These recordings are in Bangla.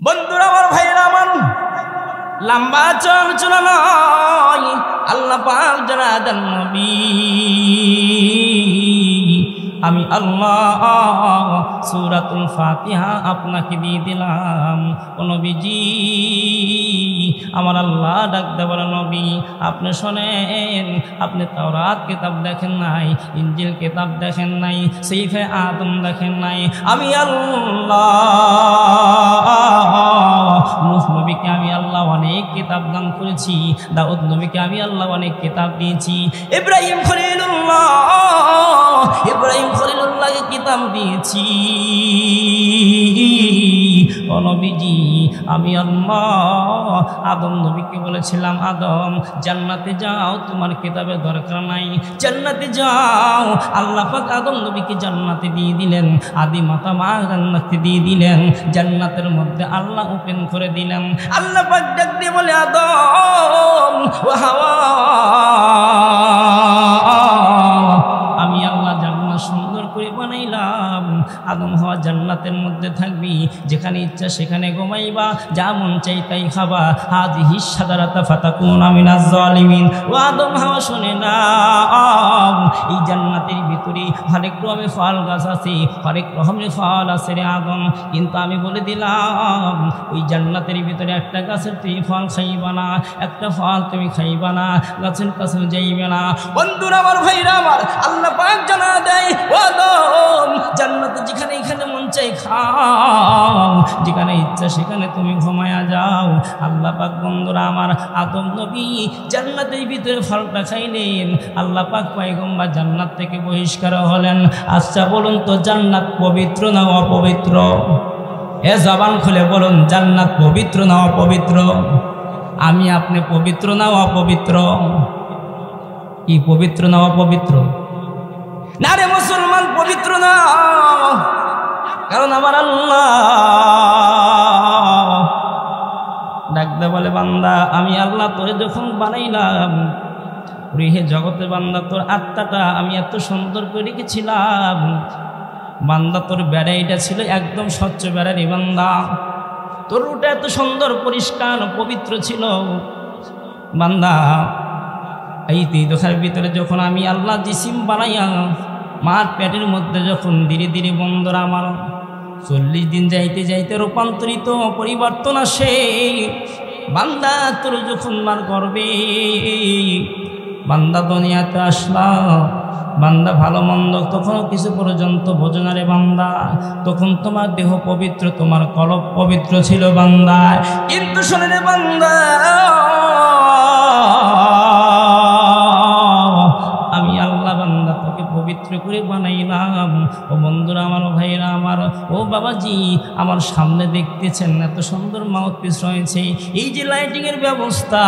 বন্ধুরা আমার, ভাইরা আমার, লম্বা আলোচনা নয়। আল্লাহ পাক যারা দেন নবী, আমি আল্লাহ সূরাতুল ফাতিহা আপনাকে দিয়ে দিলাম। ও নবীজি, আমার আল্লাহ ডাকতে বলে, নবী আপনি শোনেন, আপনি তাওরাত কিতাব দেখেন নাই, ইনজিল কিতাব দেখেন নাই, সহিফে আদম দেখেন নাই। আমি আল্লাহ নূহ নবীকে আমি আল্লাহ অনেক কিতাব দান করেছি, দাউদ নবীকে আমি আল্লাহ অনেক কিতাব দিয়েছি, ইব্রাহিম খলিলুল্লাহকে কিতাব দিয়েছি। ও নবীজি, আমি আল্লাহ আদম নবীকে বলেছিলাম, আদম জান্নাতে যাও, তোমার কিতাবের দরকার নাই, জান্নাতে যাও। আল্লাহ পাক আদম নবীকে জান্নাতে দিয়ে দিলেন, আদি মাতা মা জান্নাতে দিয়ে দিলেন, জান্নাতের মধ্যে আল্লাহ ওপেন করে দিলেন। আল্লাহ পাক ডাক দিয়ে বলে, আদম ও হাওয়া, আমি আল্লাহ জান্নাত সুন্দর করে বানাইলাম, আদম হাওয়া জান্নাতের মধ্যে থাকবি, যেখানে ইচ্ছা সেখানে ঘুমাইবা, যা মন চাই তাই খাবা, হাযিহি শাজারাতা ফাতাকুনা মিনাজ জালিমিন। ও আদম হাওয়া শুনে না, এই জান্নাতের ভিতরে হরেক রকমের ফল গাছ আছে, হরেক রকমের ফল আছে রে আদম, কিন্তু আমি বলে দিলাম ওই জান্নাতের ভিতরে একটা গাছের তুমি ফল খাইবা না, একটা ফল তুমি খাইবা না, গাছের কাছে যাইবে না। বন্ধুরা আমার, ভাইরা আমার, আল্লাহ পাক জানা দেয়, ও আদম জান্নাতে যেখানে এখানে মন চাই খাও, যেখানে ইচ্ছা সেখানে তুমি ঘুমায়া যাও। আল্লাহ পাক বন্ধুরা আমার, আদম নবী জান্নাতের ভিতরে ফলটা খাইলেন, আল্লাহ পাক পয়গম্বর জান্নাত থেকে বহিষ্কার হলেন। আচ্ছা বলুন তো, জান্নাত পবিত্র না অপবিত্র? এ জবান খুলে বলুন, জান্নাত পবিত্র না অপবিত্র? আমি আপনি পবিত্র না অপবিত্র? কি পবিত্র না অপবিত্র? না রে মুসলমান, পবিত্র না। কারণ আমার আল্লাহ ডাকতে বলে, বান্দা আমি আল্লাহ তোরে যখন বানাইলাম, হে জগতের বান্দা, তোর আত্মাটা আমি এত সুন্দর করে রেখেছিলাম, বান্দা তোর বেড়াইটা ছিল একদম স্বচ্ছ বেড়ারি, বান্দা তোর ওটা এত সুন্দর পরিষ্কার পবিত্র ছিল। বান্দা এই দেখার ভিতরে যখন আমি আল্লাহ জিসিম বানাইয়া মার পেটের মধ্যে যখন ধীরে ধীরে বন্ধুরা আমার 40 দিন যাইতে যাইতে রূপান্তরিত পরিবর্তন আসে, বান্দা তোর যখন মার গর্বে বান্দা দুনিয়াতে আসলা, বান্দা ভালো মন্দ তখনও কিছু পর্যন্ত বোঝনারে বান্দা, তখন তোমার দেহ পবিত্র, তোমার কলব পবিত্র ছিল বান্দা। কিন্তু শোনে রে বান্দা, আমি আল্লাহ বান্দা তোকে পবিত্র করে বানাইলাম। ও বন্ধুরা আমার, ভাইরা আমার, ও বাবাজি আমার, সামনে দেখতেছেন এত সুন্দর মাউথপিস রয়েছে, এই যে লাইটিংয়ের ব্যবস্থা,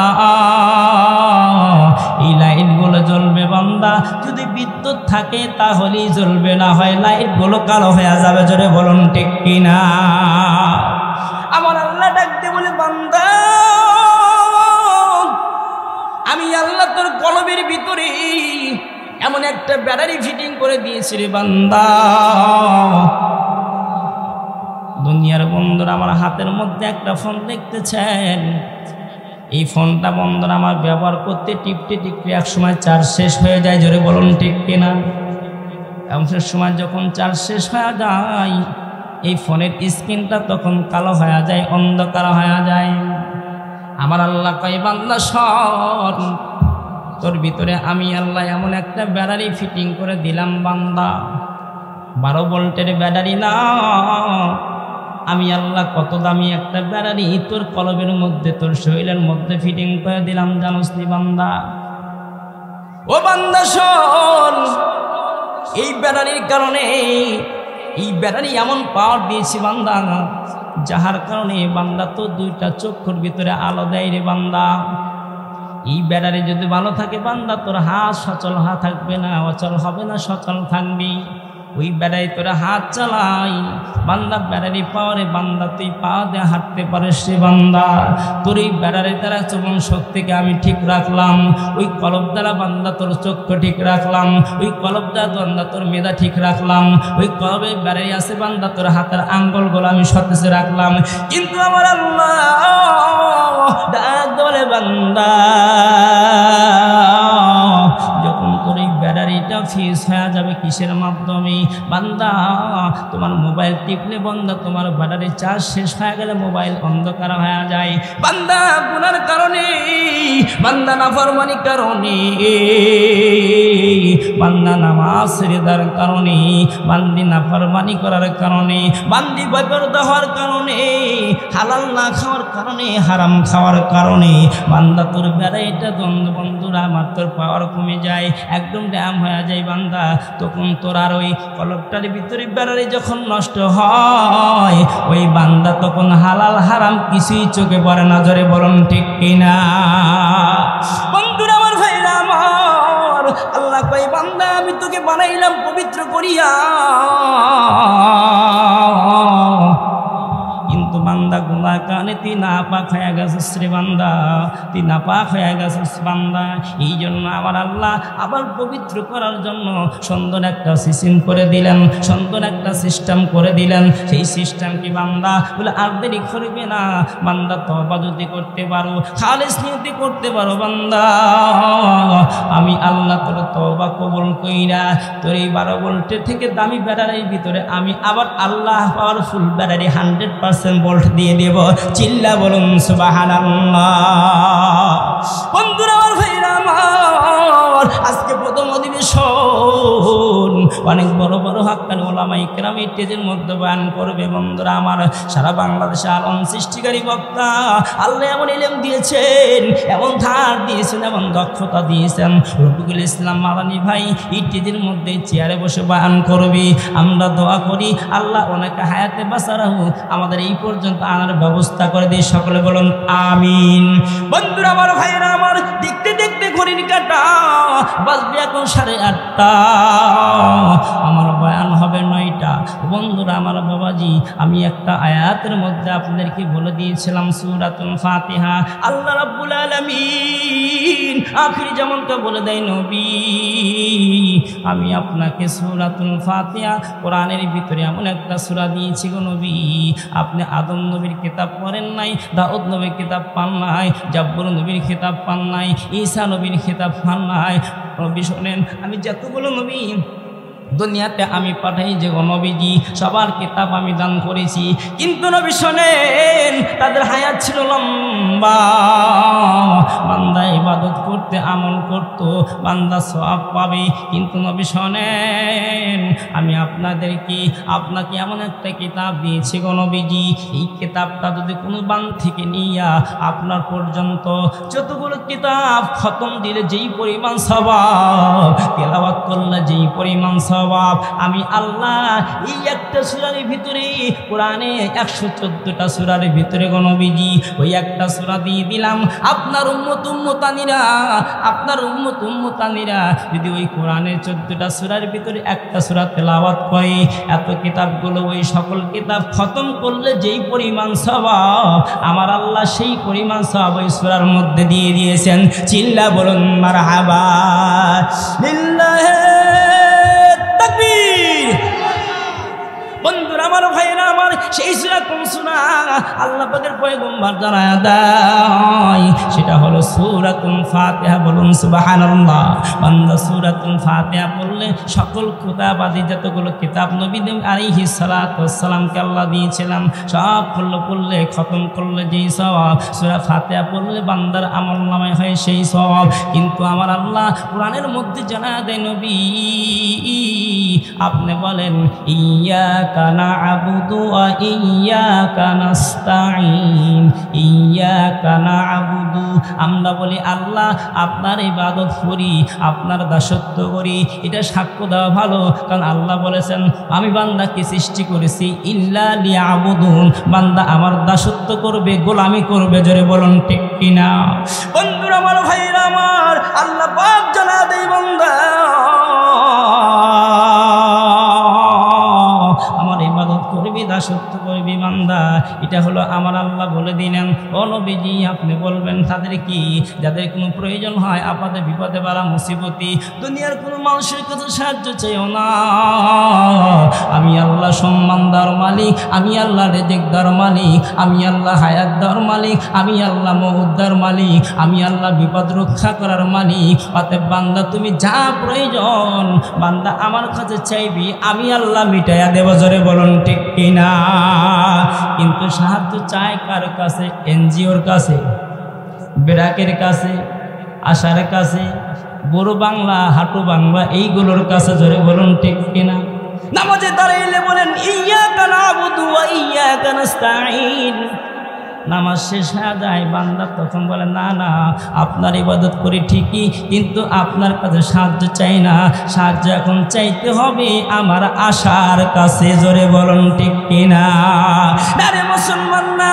এই লাইটগুলো জ্বলবে বান্দা, যদি বিদ্যুৎ থাকে তাহলেই জ্বলবে, না হয় লাইটগুলো কালো হয়ে যাবে। জোরে বলুন ঠিক কিনা? আমার আল্লাহ ডাকতে বলে, বান্দা আমি আল্লাহ তোর কলবের ভিতরে এমন একটা ব্যাটারি ফিটিং করে দিয়েছি রে বান্দা। দুনিয়ার বন্ধুরা আমার, হাতের মধ্যে একটা ফোন দেখতেছেন, এই ফোনটা বন্ধুরা আমার ব্যবহার করতে টিপতে টিপতে এক সময় চার্জ শেষ হয়ে যায়। জোরে বলুন ঠিক কিনা? এমন সময় যখন চার্জ শেষ হয়ে যায়, এই ফোনের স্ক্রিনটা তখন কালো হয়ে যায়, অন্ধকার হয়ে যায়। আমার আল্লাহ কয়, বান্দা শোন, তোর ভিতরে আমি আল্লাহ এমন একটা ব্যাটারি ফিটিং করে দিলাম বান্দা, 12 ভোল্টের ব্যাটারি না, আমি আল্লাহ কত দামি একটা ব্যাটারি তোর কলবের মধ্যে, তোর শরীরের মধ্যে ফিটিং করে দিলাম, জানোস নি বান্দা? ও বান্দা শোন, এই ব্যাটারির কারণে, এই ব্যাটারি এমন পাওয়ার দিয়েছি বান্দা, যাহার কারণে বান্দা তো 2টা চক্ষুর ভিতরে আলো দেয় রে বান্দা। এই ব্যাটারি যদি ভালো থাকে বান্দা, তোর হাত সচল থাকবে না, অচল হবে না, সচল থাকবি। ওই বেড়াই তোরা হাত চালাই বান্দা বেড়ারি পাওয়ারে বান্দা তুই পা দিয়ে হাঁটতে পারিস রে বান্দা তোর এই বেড়ারে দ্বারা চবন শক্তিকে আমি ঠিক রাখলাম ওই কলব দ্বারা বান্দা তোর চক্ষু ঠিক রাখলাম ওই কলব দ্বারা বান্দা তোর মেধা ঠিক রাখলাম ওই কলবে বেড়াই আছে বান্দা তোর হাতের আঙ্গুলগুলো আমি সতেজ রাখলাম কিন্তু আমার আল্লাহ ডাক বলে বান্দা যখন তোর এই ব্যাটারিটা ফিউজ হয়ে যাবে কিসের মাধ্যমে বান্দা তোমার মোবাইল টিপলে বান্দা তোমার ব্যাটারি চার্জ শেষ হয়ে গেলে মোবাইল অন্ধকার হয়ে যায় বান্দা গুনার কারণে বান্দা নাফরমানির কারণে বান্দা নামাজ ছেড়ে দেওয়ার কারণে বান্দি নাফরমানি করার কারণে বান্দি বেপরদা হওয়ার কারণে হালাল না খাওয়ার কারণে হারাম খাওয়ার কারণে বান্দা তোর ব্যাটারিটা দ্বন্দ্ব বন্ধুরা আমার তোর পাওয়ার কমে যায় একদম ড্যাম হয়ে যায় বান্দা তখন তোর আর ওই কলবটার ভিতরে ব্যাটারি যখন নষ্ট হয় ওই বান্দা তখন হালাল হারাম কিছুই চোখে পড়ে নজরে বলুন ঠিক কিনা বন্ধুরা আমার ভাইরা আমার আল্লাহ কই বান্দা আমি তোকে বানাইলাম পবিত্র করিয়া কিন্তু বান্দা গুনার কারণে তুই নাপাক হয়ে গেছিস রে বান্দা তুই নাপাক হয়ে গেছিস বান্দা এই জন্য আমার আল্লাহ আবার পবিত্র করার জন্য সুন্দর একটা সিস্টেম করে দিলেন সুন্দর একটা সিস্টেম করে দিলেন সেই সিস্টেম কি বান্দা বলে আর দেরি করবে না বান্দা তওবা যদি করতে পারো খালিস নিয়তে করতে পারো বান্দা আমি আল্লাহ তোর তওবা কবুল কইরা তোর এই 12 ভোল্টের থেকে দামি ব্যাটারির ভিতরে আমি আবার আল্লাহ পাওয়ারফুল ব্যাটারি 100% ভোল্ট দিয়ে দেব চিল্লা বলুন সুবহানাল্লাহ বন্ধুরা আমার ভাইরা আমার আজকে প্রথম অধিবেশন অনেক বড় বড় হাক্কানি ওলামা ইকরাম স্টেজের মধ্যে বয়ান করবে বন্ধুরা আমার সারা বাংলাদেশে আলম সৃষ্টিকারী বক্তা আল্লাহ এমন ইলম দিয়েছেন এমন ধার দিয়েছেন এমন দক্ষতা দিয়েছেন রফিকুল ইসলাম মাদানী ভাই স্টেজের মধ্যে চেয়ারে বসে বয়ান করবে আমরা দোয়া করি আল্লাহ ওনাকে হায়াতে বাঁচা রাখুক আমাদের এই পর্যন্ত আনার ব্যবস্থা করে দিয়ে সকলে বলুন আমিন বন্ধুরা আমার ভাইরা আমার দেখতে দেখতে ঘড়ির কাঁটা বাজবে এখন 8:30 আমার বয়ান হবে 9টা বন্ধুরা আমার বাবাজি আমি একটা আয়াতের মধ্যে আপনাদেরকে বলে দিয়েছিলাম সূরাতুল ফাতিহা আল্লাহ রাব্বুল আলামিন আখির জামানটা বলে দেয় নবী আমি আপনাকে সূরাতুল ফাতিহা কোরআনের ভিতরে এমন একটা সূরা দিয়েছি গো নবী আপনি আদম নবীর কিতাব পড়েন নাই দাউদ নবীর কিতাব পান নাই জাব্বুর নবীর কিতাব পান নাই ঈসা নবীর কিতাব পান নাই নবী শোনেন আমি যতগুলো নবী দুনিয়াতে আমি পাঠাই যে নবীজি সবার কিতাব আমি দান করেছি কিন্তু নবী শোনেন তাদের হায়াত ছিল লম্বা বান্দা ইবাদত করতে আমল করত বান্দা সওয়াব পাবে কিন্তু নবী শোনেন আমি আপনাকে এমন একটা কিতাব দিয়েছি গো নবীজি এই কিতাবটা যদি কোনো বান থেকে নিয়া আপনার পর্যন্ত যতগুলো কিতাব খতম দিলে যেই পরিমাণ সওয়াব তেলাওয়াত করলে যেই পরিমাণ সওয়াব আমি আল্লাহ এই একটা সূরার ভিতরে কোরআনে 114টা সূরার ভিতরে গো নবীজি ওই একটা সূরা দিয়ে দিলাম আপনার উম্মত উম্মতানিরা যদি ওই কোরআনের 14টা সূরার ভিতরে একটা সূরা তেলাওয়াত করে এত কিতাবগুলো ওই সকল কিতাব খতম করলে যেই পরিমাণ সওয়াব আমার আল্লাহ সেই পরিমাণ সওয়াব ওই সূরার মধ্যে দিয়ে দিয়েছেন চিল্লা বলুন মারহাবা লিল্লাহি তাকবীর বন্ধুরা আমার ভাইরা আমার সেই সূরা কোন সূরা আল্লাহ পাকের পয়গম্বর জানায়া দেয় সেটা হলো সূরাতুল ফাতিহা বলুন সুবহানাল্লাহ বান্দা সূরাতুল ফাতিহা পড়লে সকল কিতাবাদি যতগুলো কিতাব নবী আলাইহিস সালাতু ওয়াস সালামকে আল্লাহ দিয়েছিলাম সব পড়লে খতম করলে যেই সওয়াব সূরা ফাতিহা পড়লে বান্দার আমলনামায় হয় সেই সওয়াব কিন্তু আমার আল্লাহ কোরআনের মধ্যে জানায়া দেয় নবী আপনি বলেন ইয়াকা না'বুদু ওয়া ইয়াকা নাস্তাঈন ইয়াকা না'বুদু আমরা বলি আল্লাহ আপনার ইবাদত করি আপনার দাসত্ব করি এটা সাক্ষ্য দেওয়া ভালো কারণ আল্লাহ বলেছেন আমি বান্দাকে সৃষ্টি করেছি ইল্লা লিয়াবুদুন বান্দা আমার দাসত্ব করবে গোলামি করবে জোরে বলুন ঠিক কিনা বন্ধুরা আমার ভাইরা আমার আল্লাহ পাক জানা দেই বান্দা দাসত্ব করবি বান্দা। এটা হলো আমার আল্লাহ বলে দিলেন। ও নবীজি আপনি বলবেন তাদের কি, যাদের কোনো প্রয়োজন হয় আপাদে বিপদে বালা মুসিবতি, দুনিয়ার কোনো মানুষের কাছে সাহায্য চাইও না। আমি আল্লাহ সম্মান দেওয়ার মালিক, আমি আল্লাহ রেজেক দেওয়ার মালিক, আমি আল্লাহ হায়াত দেওয়ার মালিক, আমি আল্লাহ মউত দেওয়ার মালিক, আমি আল্লাহ বিপদ রক্ষা করার মালিক। অতএব বান্দা তুমি যা প্রয়োজন বান্দা আমার কাছে চাইবি, আমি আল্লাহ মিটাইয়া দেব। জোরে বলুন ঠিক কিনা? কিন্তু সাহায্য চায় কার কাছে? এনজিওর কাছে, ব্র্যাকের কাছে, আশার কাছে, বড় বাংলা, হাঁটু বাংলা, এইগুলোর কাছে। জোরে বলুন ঠিক কিনা? নামাজে দাঁড়াইলে বলেন ইয়্যাকা না'বুদু ওয়া ইয়্যাকা নাস্তাঈন। নামাজ শেষ হয়ে যায়, বান্দা তখন বলে না না আপনার ইবাদত করি ঠিকই, কিন্তু আপনার কাছে সাহায্য চাই না, সাহায্য এখন চাইতে হবে আমার আশার কাছে। জোরে বলুন ঠিক কিনা? আরে মুসলমান না,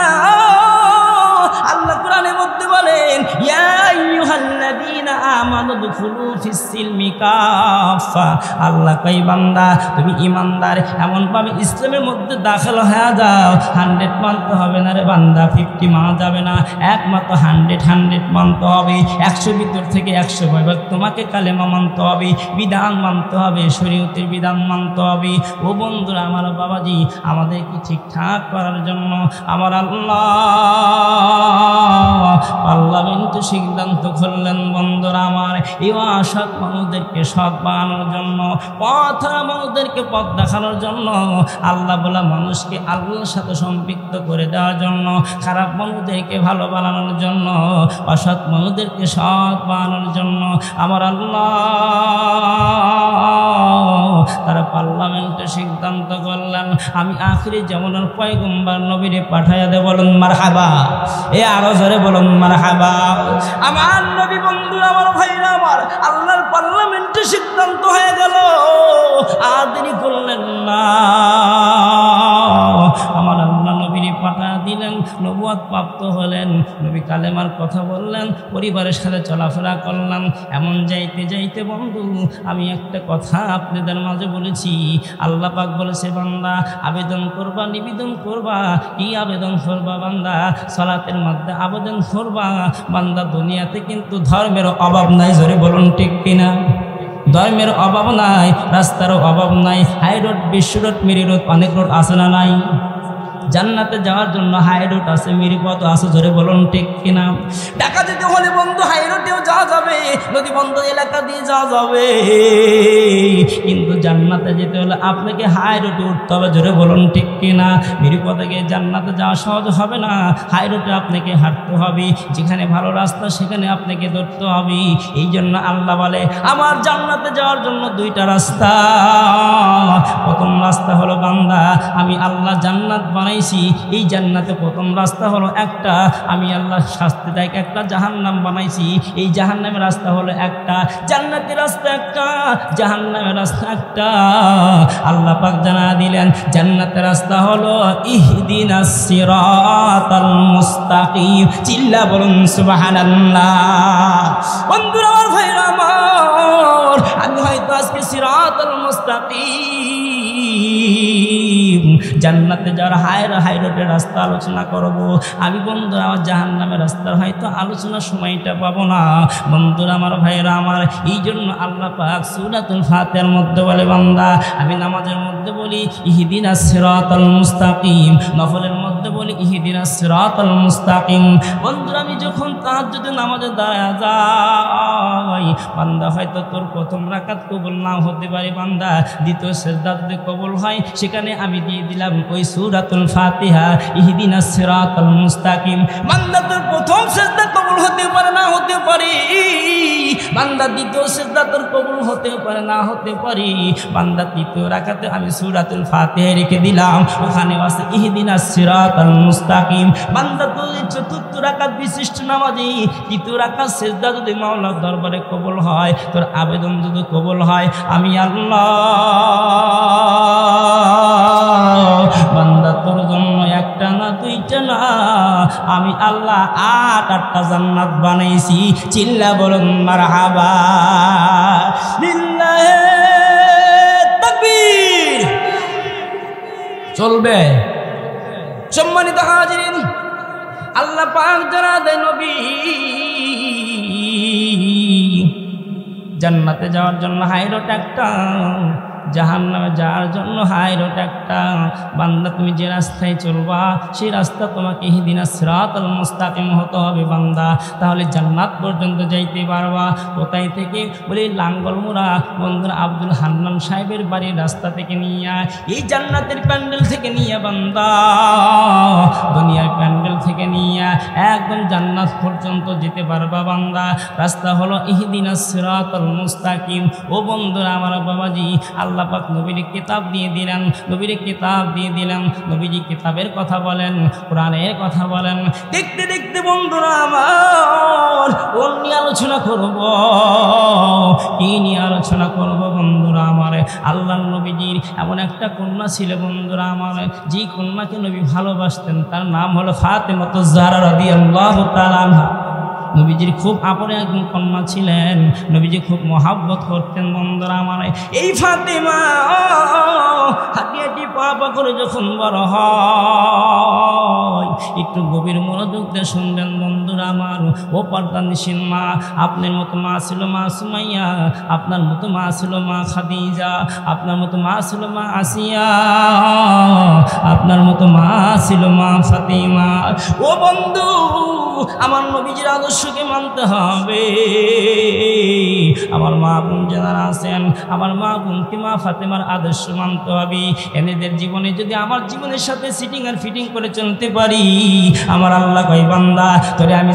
আল্লাহ কোরআনের মধ্যে বলেন ইয়া আইয়ুহাল্লাযীনা আমানু দুখুলু ফিস সিলমি কাফা। আল্লাহ কই বান্দা তুমি ঈমানদার, এমন ভাবে ইসলামের মধ্যে দাখিল হয়ে যাও। 100 মানতে হবে না রে বান্দা, 50 মানা যাবে না, একমাত্র 100 মানতে হবে। 100 ভিতর থেকে 100 ভাগ তোমাকে কালেমা মানতে হবে, বিধান মানতে হবে, শরীয়তের বিধান মানতে হবে। ও বন্ধুরা আমার, বাবাজি আমাদেরকে ঠিকঠাক করার জন্য আমার আল্লাহ সিদ্ধান্ত করলেন। বন্ধুরা আমার, এই অসৎ মানুষদেরকে সৎ বানানোর জন্য, পথ মানুষদেরকে পথ দেখানোর জন্য, আল্লাহ বলা মানুষকে আল্লাহর সাথে সম্পৃক্ত করে দেওয়ার জন্য, খারাপ মানুষদেরকে ভালো বানানোর জন্য, অসৎ মানুষদেরকে সৎ বানানোর জন্য আমার আল্লাহ তারা পার্লামেন্টে সিদ্ধান্ত করলেন আমি আখিরি জামানার পয়গম্বর নবীরে পাঠাইয়া দে। বলুন মারহাবা। এ আরো জোরে বলুন মারহাবা। আমার নবী বন্ধু, আমার ভাইরা আমার, আল্লাহর পার্লামেন্টে সিদ্ধান্ত হয়ে গেল, আর দেরি করলেন না। আমার আল্লাহ নবীরে পাঠিয়ে দিলেন, নবুয়ত প্রাপ্ত হলেন, নবী কালেমার কথা বললেন, পরিবারের সাথে চলাফেরা করলাম। এমন যাইতে যাইতে বন্ধু আমি একটা কথা আপনাদের মাঝে বলেছি। আল্লাহ পাক বলেছে বান্দা আবেদন করবা, নিবেদন করবা। কি আবেদন করবা বান্দা? সালাতের মধ্যে আবেদন করবা। বান্দা দুনিয়াতে কিন্তু ধর্মের অভাব নাই। জোরে বলুন ঠিক কিনা? ধর্মের অভাব নাই, রাস্তারও অভাব নাই। হাই রোড, বিশ্ব রোড, মেরি রোড, অনেক রোড আছে না নাই? জান্নাতে যাওয়ার জন্য হাই রোড আছে, মেরিপথ আছে। জোরে বলুন ঠিক কিনা? ঢাকা যেতে হলে বন্ধু হাই রোডেও যাওয়া যাবে, নদী বন্ধ এলাকা দিয়ে যাওয়া যাবে, কিন্তু জান্নাতে যেতে হলে আপনাকে হাই রোডে উঠতে হবে। জোরে বলুন ঠিক কিনা? মেরিপথে গিয়ে জান্নাতে যাওয়া সহজ হবে না, হাই রোডে আপনাকে হাঁটতে হবে, যেখানে ভালো রাস্তা সেখানে আপনাকে ধরতে হবে। এই জন্য আল্লাহ বলে আমার জান্নাতে যাওয়ার জন্য 2টা রাস্তা। প্রথম রাস্তা হলো বান্দা আমি আল্লাহ জান্নাত বানাইছি, এই জান্নাতে প্রথম রাস্তা হলো একটা, আমি আল্লাহ শাস্তিদায়ক একটা জাহান্নাম বানাইছি, এই জাহান্নামের রাস্তা হলো একটা, জান্নাতের রাস্তা একটা, জাহান্নামের রাস্তা একটা। আল্লাহ পাক জানা দিলেন জান্নাতের রাস্তা হলো ইহদিনাস সিরাতাল মুস্তাকিম। চিল্লা বলুন সুবহানাল্লাহ। বন্ধুরা আমার, ভাইরা আমার, আমি হয়তো আজকে সিরাতাল মুস্তাকিম জান্নাতে যাওয়ার হাই রোডের রাস্তা আলোচনা করব। আমি বন্ধুরা আমার জাহান্নামের রাস্তার হয়তো আলোচনার সময়টা পাবো না। বন্ধুরা আমার, ভাইরা আমার, এই জন্য আল্লাহ পাক সূরাতুল ফাতিহার মধ্যে বলে বান্দা আমি নামাজের মধ্যে বলি ইহদিনাস সিরাতাল মুস্তাকিম, নফলের মধ্যে বলি ইহদিনাস সিরাতাল মুস্তাকিম। বন্ধুরা আমি যখন তাহাজ্জুদের নামাজে দাঁড়ায় যাই, বান্দা হয়তো তোর প্রথম রাকাত কবুল নাও হতে পারে, বান্দা দ্বিতীয় সিজদা যদি কবুল হয় সেখানে আমি দিয়ে দিলাম ওই সূরাতুল ফাতিহা ইহদিনাস সিরাতাল মুস্তাকিম। বান্দা তোর প্রথম সিজদা কবুল হতে পারে, না হতে পারে, বান্দা দ্বিতীয় সিজদা তোর কবুল হতে পারে, না হতে পারে, বান্দা তৃতীয় রাকাতে আমি সূরাতুল ফাতিহা রেখে দিলাম, ওখানে আছে ইহদিনাস সিরাতাল মুস্তাকিম। বান্দা তুই চতুর্থ রাকাত বিশিষ্ট নামাজি, তৃতীয় রাকাত সিজদা যদি মাওলার দরবারে কবুল হয়, তোর আবেদন যদি কবুল হয়, আমি আল্লাহ বান্দা তোর জন্য একটা না 2টা না, আমি আল্লাহ 8টা জান্নাত বানাইছি। চিল্লা বলুন মারহাবা। লিল্লাহি তাকবীর। চলবে। সম্মানিত হাজিরিন, আল্লাহ পাক জানা দেয় নবী জান্নাতে যাওয়ার জন্য হাই রোড একটা, জাহান্নামে যাওয়ার জন্য হাই রোড একটা। বান্দা তুমি যে রাস্তায় চলবা সেই রাস্তা তোমাকে ইহদিনাস সিরাতাল মুস্তাকিম হতে হবে বান্দা, তাহলে জান্নাত পর্যন্ত যাইতে পারবা। কোথায় থেকে বলি লাঙ্গলমুড়া বন্ধুরা আব্দুল হান্নান সাহেবের বাড়ির রাস্তা থেকে নিয়ে এই জান্নাতের প্যান্ডেল থেকে নিয়ে বান্দা দুনিয়ার প্যান্ডেল থেকে নিয়ে একদম জান্নাত পর্যন্ত যেতে পারবা বান্দা। রাস্তা হলো ইহদিনাস সিরাতাল মুস্তাকিম। ও বন্ধুরা আমার বাবাজি, আল্লাহ পাক নবীর কিতাব দিয়ে দিলেন, নবীর কিতাব দিয়ে দিলেন। নবীজি কিতাবের কথা বলেন, কোরআনের কথা বলেন। দেখতে দেখতে বন্ধুরা আমার কোন নিয়ে আলোচনা করব, কি নিয়ে আলোচনা করব বন্ধুরা আমার? আল্লাহর নবীজির এমন একটা কন্যা ছিল বন্ধুরা আমার, যেই কন্যাকে নবী ভালোবাসতেন, তার নাম হলো ফাতেমাতুজ জাহরা রাদিয়াল্লাহু তাআলা আনহা। নবীজির খুব আপনে একজন কন্যা ছিলেন, নবীজি খুব মহাব্বত করতেন বন্ধুরা আমার। এই ফাতেমা হাঁটি হাঁটি পা পা করে যখন বড় হয়, একটু গভীর মনোযোগ দিয়ে শুনবেন বন্ধুরা আমার। ও পর্দানিসীন মা, আপনার মতো মা ছিল মা সুমাইয়া, আপনার মতো মা ছিল মা খাদিজা, আপনার মতো মা ছিল মা আসিয়া, আপনার মতো মা ছিল মা ফাতিমা। ও বন্ধু, আমার নবীজির আদর্শকে মানতে হবে। আমার মা বোন যারা আছেন, আমার মা বোনকে মা ফাতেমার আদর্শ মানতে হবে। এদের জীবনে যদি আমার জীবনের সাথে সিটিং আর ফিটিং করে চলতে পারি, আমার আল্লাহ কই বান্দা তোরে আমি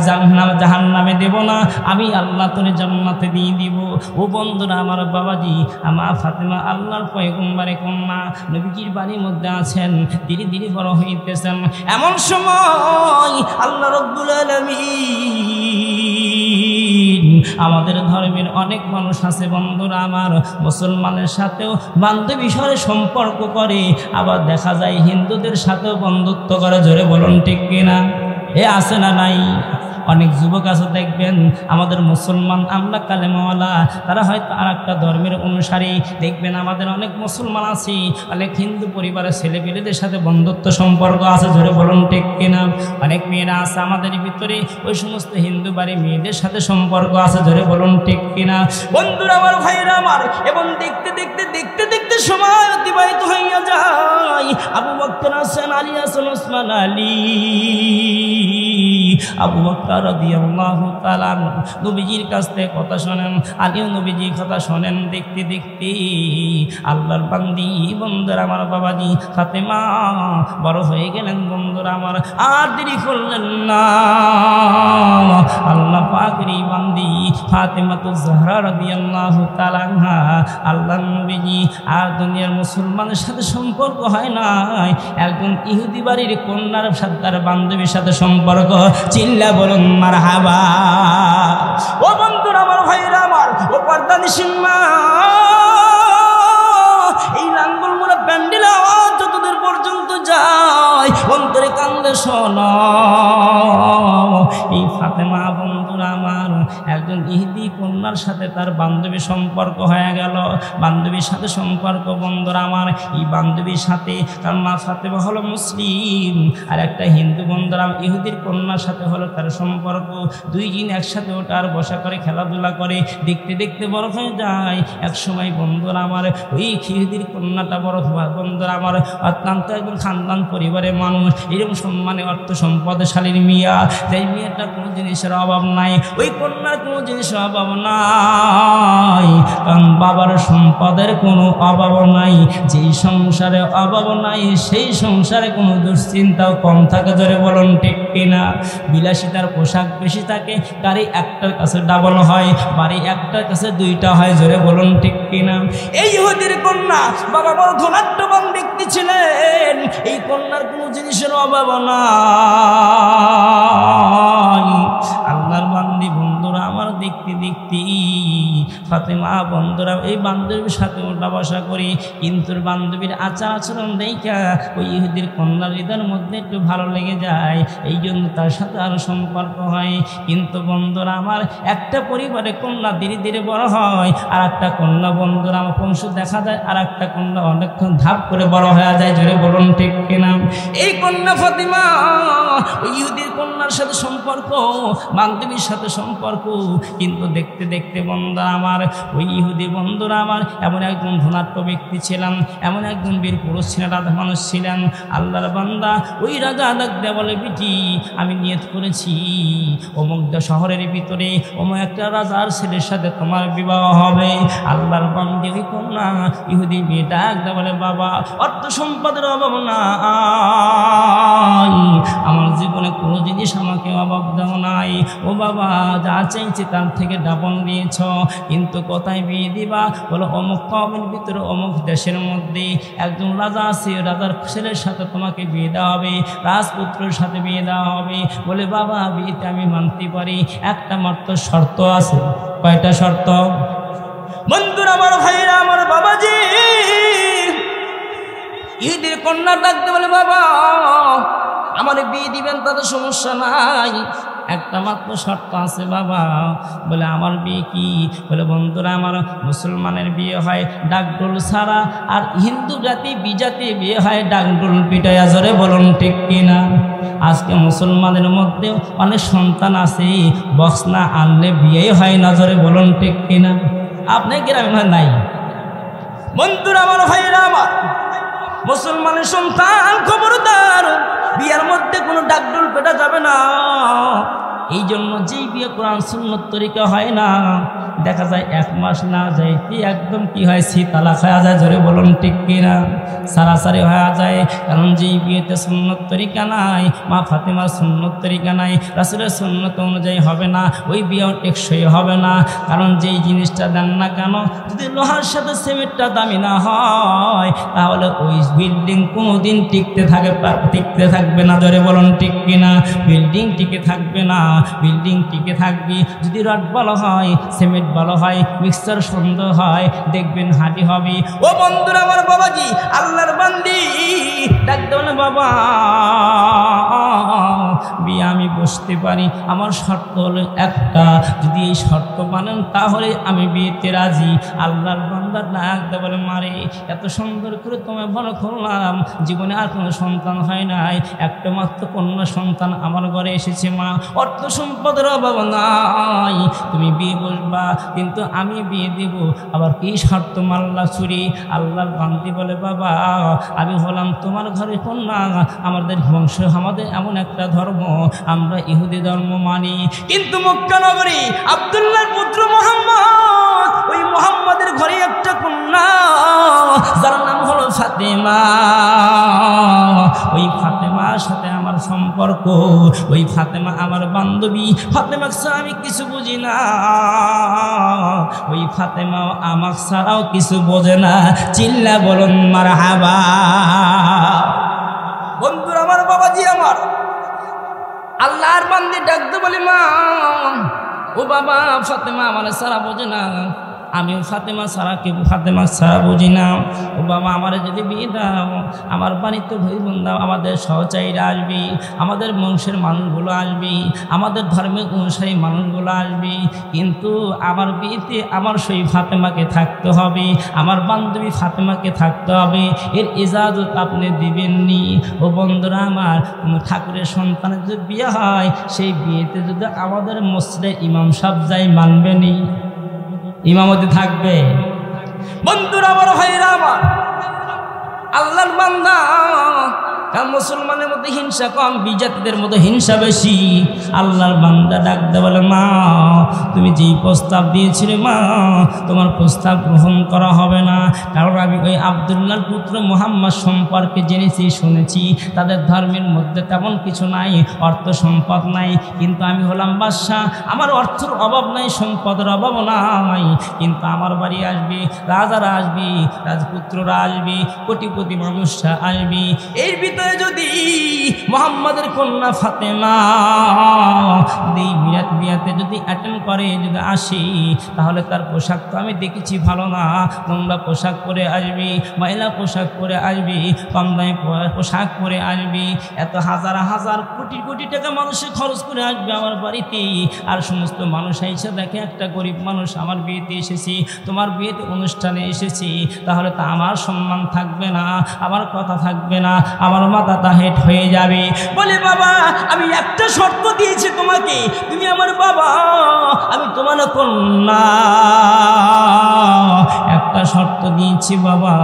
জাহান্নামে দেব না, আমি আল্লাহ তোরে জান্নাতে দিয়ে দিব। ও বন্ধুরা আমার বাবাজি, আমার ফাতেমা আল্লাহর পয়গম্বরের কন্যা, নবীজির বাড়ির মধ্যে আছেন, ধীরে ধীরে বড় হইতেছেন। এমন সময় আল্লাহ রাব্বুল আলামিন, আমাদের ধর্মের অনেক মানুষ আছে বন্ধুরা আমার, মুসলমানের সাথেও বান্ধবী স্বরে সম্পর্ক করে, আবার দেখা যায় হিন্দুদের সাথেও বন্ধুত্ব করে। জোরে বলুন ঠিক কিনা? এ আছে না নাই? অনেক যুবক আছে দেখবেন আমাদের মুসলমান, আমরা কালেমাওয়ালা, তারা হয়তো আর একটা ধর্মের অনুসারী। দেখবেন আমাদের অনেক মুসলমান আছে, অনেক হিন্দু পরিবারের ছেলেপেলেদের সাথে বন্ধুত্ব সম্পর্ক আছে। জোরে বলুন ঠিক কিনা? অনেক মেয়েরা আছে আমাদের ভিতরে, ওই সমস্ত হিন্দু বাড়ি মেয়েদের সাথে সম্পর্ক আছে। জোরে বলুন ঠিক কিনা? বন্ধুরা আমার, ভাইরা আমার, এবং দেখতে দেখতে দেখতে দেখতে সময় অতিবাহিত হইয়া যায়। আবু বকর আছেন, আলী আছেন, ওসমান আলী, আবু বকর রাদিয়াল্লাহু তাআলা নবীজির কাছ থেকে কথা শোনেন, আলীও নবীজির কথা শোনেন। দেখতে দেখতে আল্লাহর বান্দি বন্ধুরা আমার বাবাজি ফাতেমা বড় হয়ে গেলেন বন্ধুরা আমার, আর দেরি করলেন না। আল্লাহ পাকের বান্দি ফাতেমাতুজ জাহরা রাদিয়াল্লাহু তাআলা আনহা, আল্লাহর নবীজি আর দুনিয়ার মুসলমানের সাথে সম্পর্ক হয় নাই, একজন ইহুদি বাড়ির কন্যার সাথে তার বান্ধবীর সাথে সম্পর্ক। চিল্লা বলুন মারহাবা। ও বন্ধুরা আমার, ভাইরা আমার, ও পর্দানিসীন মা, এই লাঙ্গলমোড়া প্যান্ডেল আওয়াজ যতদূর পর্যন্ত যায়, অন্তরে কান্দে শোনো। এই ফাতেমা বন্ধুরা আমার, একজন ইহুদি কন্যার সাথে তার বান্ধবী সম্পর্ক হয়ে গেল। বান্ধবীর সাথে সম্পর্ক বন্ধুরা আমার, এই বান্ধবীর সাথে তার মা ফাতেমা হলো মুসলিম, আর একটা হিন্দু বন্ধুরা ইহুদির কন্যার সাথে হলো তার সম্পর্ক। দুই দিন একসাথে ওঠার বসা করে, খেলাধুলা করে, দেখতে দেখতে বড় হয়ে যায়। এক সময় বন্ধুরা আমার, ওই ইহুদির কন্যাটা বড় বন্ধুরা আমার অত্যন্ত একজন খানদান পরিবারের মানুষ, এরকম সম্মানে অর্থ সম্পদশালীর মিয়া, যেই মেয়েটা কোনো জিনিসের অভাব নাই, ওই কন্যার কোনো জিনিসের অভাব নাই, কারণ বাবার সম্পদের কোনো অভাব নাই। যেই সংসারে অভাব নাই, সেই সংসারে কোনো দুশ্চিন্তাও কম থাকে। জোরে বলুন ঠিক কিনা? বিলাসিতার পোশাক বেশি থাকে, গাড়ি একটার কাছে ডাবল হয়, বাড়ি একটার কাছে দুইটা হয়। জোরে বলুন ঠিক কিনা? এই ইহুদির কন্যা বাবা বড় ধনাঢ্যবান ব্যক্তি ছিলেন, এই কন্যার কোনো জিনিসের অভাব নাই। আল্লাহর বান্দি বন্ধুরা আমার, দেখতে দেখতে ফাতেমা বন্ধুরা এই বান্ধবীর সাথে ওঠা বসা করি, কিন্তু বান্ধবীর আচার আচরণ দেখা ওই ইহুদির কন্যার হৃদয়ের মধ্যে একটু ভালো লেগে যায়, এই জন্য তার সাথে আরও সম্পর্ক হয়। কিন্তু বন্ধুরা আমার একটা পরিবারে কন্যা ধীরে ধীরে বড় হয়, আর একটা কন্যা বন্ধুরা আমার বংশ দেখা যায়, আর একটা কন্যা অনেকক্ষণ ধাপ করে বড় হয়ে যায়। জোরে বলুন ঠিক কিনা? এই কন্যা ফাতিমা ওই ইহুদির কন্যার সাথে সম্পর্ক, বান্ধবীর সাথে সম্পর্ক, কিন্তু দেখতে দেখতে বন্ধুরা আমার ওই ইহুদি বন্ধুরা আমার এমন একজন ধনাঢ্য ব্যক্তি ছিলেন, এমন একজন বীর পুরুষ ছিলেন, রাজা মানুষ ছিলেন। আল্লাহর বান্দা ওই রাজা ডাক দেয়া বলে, বিটি আমি নিয়ত করেছি অমুক শহরের ভিতরে অমুক একটা রাজার ছেলের সাথে তোমার বিবাহ হবে। আল্লাহর বান্দি ওই কন্যা ইহুদি মেয়ে ডাক দেয়া বলে, বাবা অর্থ সম্পদের অভাব নাই, আমার জীবনে কোনো জিনিস আমাকে অভাব দাও নাই, ও বাবা যা চাইছে তার থেকে ডাবল দিয়েছ, কিন্তু কোথায় বিয়ে দিবা? বলো অমুক কমের ভিতরে অমুক দেশের মধ্যে একজন রাজা আছে, রাজার ছেলের সাথে তোমাকে বিয়ে দেওয়া হবে, রাজপুত্রের সাথে বিয়ে দেওয়া হবে। বলে বাবা বিয়েতে আমি মানতে পারি, একটা মাত্র শর্ত আছে। কয়টা শর্ত? বন্ধুরা আমার, ভাইরা আমার, বাবাজি ইহুদির কন্যা ডাকতে বলে, বাবা আমার বিয়ে দিবেন তাতে সমস্যা নাই, একটা মাত্র শর্ত আছে বাবা। বলে আমার বিয়ে কি? বলে বন্ধুরা আমার মুসলমানের বিয়ে হয় ডাকডোল ছাড়া, আর হিন্দু জাতি বিজাতি বিয়ে হয় ডাকডোল পিটাইয়া। জোরে বলুন ঠিক কিনা? আজকে মুসলমানের মধ্যেও অনেক সন্তান আছে, বক্স না আনলে বিয়েই হয় না। জোরে বলুন ঠিক কিনা? আপনার গ্রামে নাই? বন্ধুরা আমার, ভাইরা আমার, মুসলমানের সন্তান খবরদার বিয়ের মধ্যে কোনো ডাকডোল পেটা যাবে না। এই জন্য যেই বিয়ে কোরআন সুন্নত তরিকা হয় না, দেখা যায় এক মাস না যায় একদম কি হয়, তালাক হয়ে যায়। জোরে বলুন ঠিক কিনা? সারাসারি হয়ে যায়। কারণ যেই বিয়েতে সুন্নত তরিকা নাই, মা ফাতেমার সুন্নত তরিকা নাই, রাসূলের সুন্নত অনুযায়ী হবে না, ওই বিয়েও টেকসই হবে না। কারণ যেই জিনিসটা দেন না কেন, যদি লোহার সাথে সিমেন্টটা দামি না হয়, তাহলে ওই বিল্ডিং কোনোদিন টিকতে থাকবে না। জোরে বলুন ঠিক কিনা? বিল্ডিং টিকে থাকবে না। বিল্ডিং টিকে থাকবে যদি রড ভালো হয়, সিমেন্ট ভালো হয়, মিক্সচার সুন্দর হয়, দেখবেন হাঁটি হবে। ও বন্ধুরা আমার, বাবাজি আল্লাহর বান্দি ডাক দাও না, বাবা বিয়ে আমি বসতে পারি, আমার শর্ত হলো একটা, যদি এই শর্ত মানেন তাহলে আমি বিয়েতে রাজি। আল্লাহর বান্দা ডাক দেয়া বলে, মারে এত সুন্দর করে তোমায় বড় করলাম, জীবনে আর কোনো সন্তান হয় নাই, একটা মাত্র কন্যা সন্তান আমার ঘরে এসেছে, মা অর্থ সম্পদের অভাব নাই, তুমি বিয়ে বসবা, কিন্তু আমি বিয়ে দেব, আবার কি শর্ত মাল্লা চুরি? আল্লাহর বান্দি বলে, বাবা আমি হলাম তোমার ঘরে কন্যা, আমাদের বংশ, আমাদের এমন একটা ধর্ম, আমরা ইহুদি ধর্ম মানি, কিন্তু মক্কা নগরী আব্দুল্লাহর পুত্র মুহাম্মদ, ওই মুহাম্মাদের ঘরে একটা কন্যা যার নাম হলো ফাতেমা। ওই ফাতেমার সাথে আমার সম্পর্ক, ওই ফাতেমা আমার বান্ধবী, ফাতেমা ছাড়া আমি কিছু বুঝি না, ওই ফাতেমাও আমার ছাড়াও কিছু বোঝে না। চিল্লা বলুন মারহাবা। বন্ধুরা আমার, বাবাজি আমার, আল্লাহর বান্দি ডাকতে বলি, মা ও বাবা ফাতেমা আমার সারা বোঝে না, আমিও ফাতেমা ছাড়া বুঝি না। ও বাবা আমার যদি বিয়ে দাও, আমার বাড়িতে ভাই বোনরা, আমাদের সহচারীরা আসবি, আমাদের বংশের মানুষগুলো আসবি, আমাদের ধর্মের অনুসারী মানুষগুলো আসবি, কিন্তু আমার বিয়েতে আমার সেই ফাতেমাকে থাকতে হবে, আমার বান্ধবী ফাতেমাকে থাকতে হবে, এর ইজাজত আপনি দিবেননি। ও বন্ধুরা আমার, কোনো ঠাকুরের সন্তানের যদি বিয়ে হয়, সেই বিয়েতে যদি আমাদের মসজিদে ইমাম সাহেব যাই, মানবেনি? ইমামতি থাকবে? বন্ধুরা আমার, ভাইরা আমার, আল্লাহর বান্দা, কারণ মুসলমানের মধ্যে হিংসা কম, বিজাতিদের মধ্যে হিংসা বেশি। আল্লাহর বান্দা ডাকতে বলে, মা তুমি যেই প্রস্তাব দিয়েছিলে মা, তোমার প্রস্তাব গ্রহণ করা হবে না। কারণ আমি ওই আব্দুল্লাহর পুত্র মুহাম্মদ সম্পর্কে জেনেছি, শুনেছি, তাদের ধর্মের মধ্যে তেমন কিছু নাই, অর্থ সম্পদ নাই, কিন্তু আমি হলাম বাদশাহ, আমার অর্থের অভাব নাই, সম্পদের অভাব নাই, কিন্তু আমার বাড়ি আসবে রাজারা, আসবে রাজপুত্ররা, আসবে কোটিপতি মানুষরা আসবে, এর ভিতরে ভিতরে যদি মুহাম্মাদের কন্যা ফাতেমা যদি বিয়াতে যদি অ্যাটেন্ড করে যদি আসি, তাহলে তার পোশাক তো আমি দেখেছি ভালো না, নোংরা পোশাক পরে আসবি, ময়লা পোশাক পরে আসবি, কম দামি পোশাক পরে আসবি, এত হাজার হাজার কোটি কোটি টাকা মানুষের খরচ করে আসবে আমার বাড়িতে, আর সমস্ত মানুষ এসে দেখে একটা গরিব মানুষ আমার বিয়েতে এসেছি, তোমার বিয়েতে অনুষ্ঠানে এসেছি, তাহলে তো আমার সম্মান থাকবে না, আমার কথা থাকবে না, আমার মাথাটা হেট হয়ে যাবে। বলে বাবা আমি একটা শর্ত দিয়েছি তোমাকে, তুমি আমার বাবা, আমি তোমার কন্যা, একটা শর্ত দিয়েছি বাবা,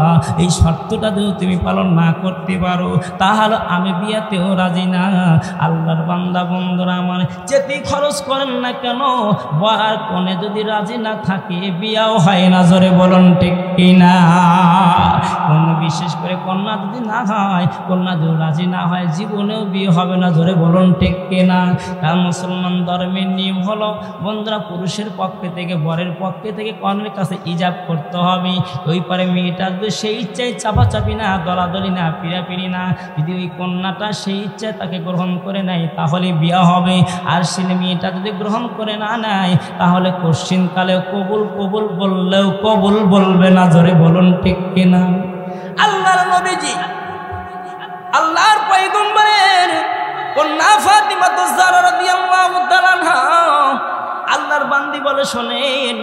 এই শর্তটা যদি তুমি পালন না করতে পারো তাহলে আমি বিয়াতেও রাজি না। আল্লাহর বান্দা বন্ধুরা আমার, যেতেই খরচ করেন না কেন, বর কনে যদি রাজি না থাকে বিয়াও হয় না, জোরে বলুন ঠিক কিনা। বিশেষ করে কন্যা যদি না হয়, কন্যা যদি রাজি না হয় জীবনেও বিয়ে হবে না, জোরে বলুন ঠিক কিনা। কারণ মুসলমান ধর্মের নিয়ম হলো বন্ধুরা, পুরুষের পক্ষে থেকে বরের পক্ষে থেকে কনের কাছে ইজাব করতে হবে। ওই পারে মেয়েটা আসবে সেই ইচ্ছায় চাপাচাপি না, দলাদলি না, পিড়াপিড়ি না, যদি ওই কন্যাটা সেই ইচ্ছায় তাকে গ্রহণ করে নেয় তাহলে বিয়া হবে, আর সে মেয়েটা যদি গ্রহণ করে না নেয় তাহলে কোশ্চিনকালে কবুল কবুল বললেও কবুল বলবে না, জোরে বলুন ঠিক কিনা। আল্লাহর নবীজি আল্লাহর পয়গম্বরের কন্যা ফাতিমা যারা রাদিয়াল্লাহু তাআলা আনহা, আল্লাহর বান্দি বলে শোনেন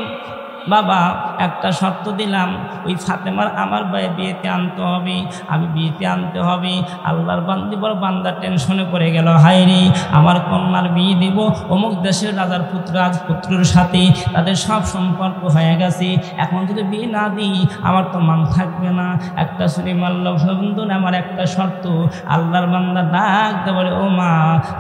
বাবা, একটা শর্ত দিলাম, ওই ফাতেমার আমার বিয়েতে আনতে হবে, আমি বিয়েতে আনতে হবে। আল্লাহর বান্দি বড় বান্দা টেনশনে পড়ে গেল, হায়রে আমার কন্যার বিয়ে দেব অমুক দেশের রাজার রাজপুত্রের সাথে, তাদের সব সম্পর্ক হয়ে গেছে, এখন যদি বিয়ে না দিই আমার তো মান থাকবে না। একটা শুনে মাল্ল বন্ধু আমার একটা শর্ত। আল্লাহর বান্দা ডাক দে বলে, ও মা,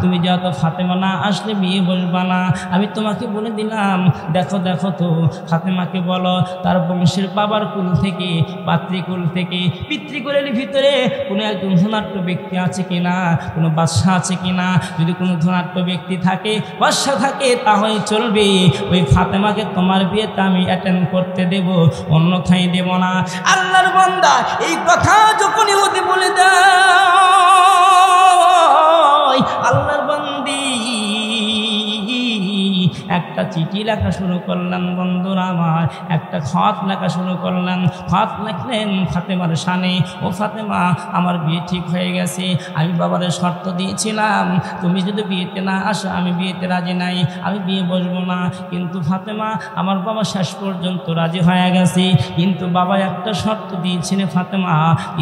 তুমি যত ফাতেমা না আসলে বিয়ে বসবা না, আমি তোমাকে বলে দিলাম, দেখো দেখো তো ফাতেমাকে বলো তার বংশের বাবার কুল থেকে, পাতৃকুল থেকে, পিতৃকুলের ভিতরে কোনো একজন ধনাঢ্য ব্যক্তি আছে কিনা, কোনো বাদশাহ আছে কিনা, যদি কোনো ধনাঢ্য ব্যক্তি থাকে, বাদশাহ থাকে, তাহলে চলবে, ওই ফাতেমাকে তোমার বিয়েতে আমি অ্যাটেন্ড করতে দেব, অন্যথায় দেব না। আল্লাহর বান্দা এই কথা যখন ইহুদি বলে দেয়, আল্লাহর বান্দি একটা চিঠি লেখা শুরু করলেন বন্ধুরা আমার, একটা খত লেখা শুরু করলেন। খত লিখলেন ফাতেমার শানে, ও ফাতেমা আমার বিয়ে ঠিক হয়ে গেছে, আমি বাবারে শর্ত দিয়েছিলাম তুমি যদি বিয়েতে না আসো আমি বিয়েতে রাজি নাই, আমি বিয়ে বসবো না, কিন্তু ফাতেমা আমার বাবা শেষ পর্যন্ত রাজি হয়ে গেছে, কিন্তু বাবা একটা শর্ত দিয়েছিলেন ফাতেমা,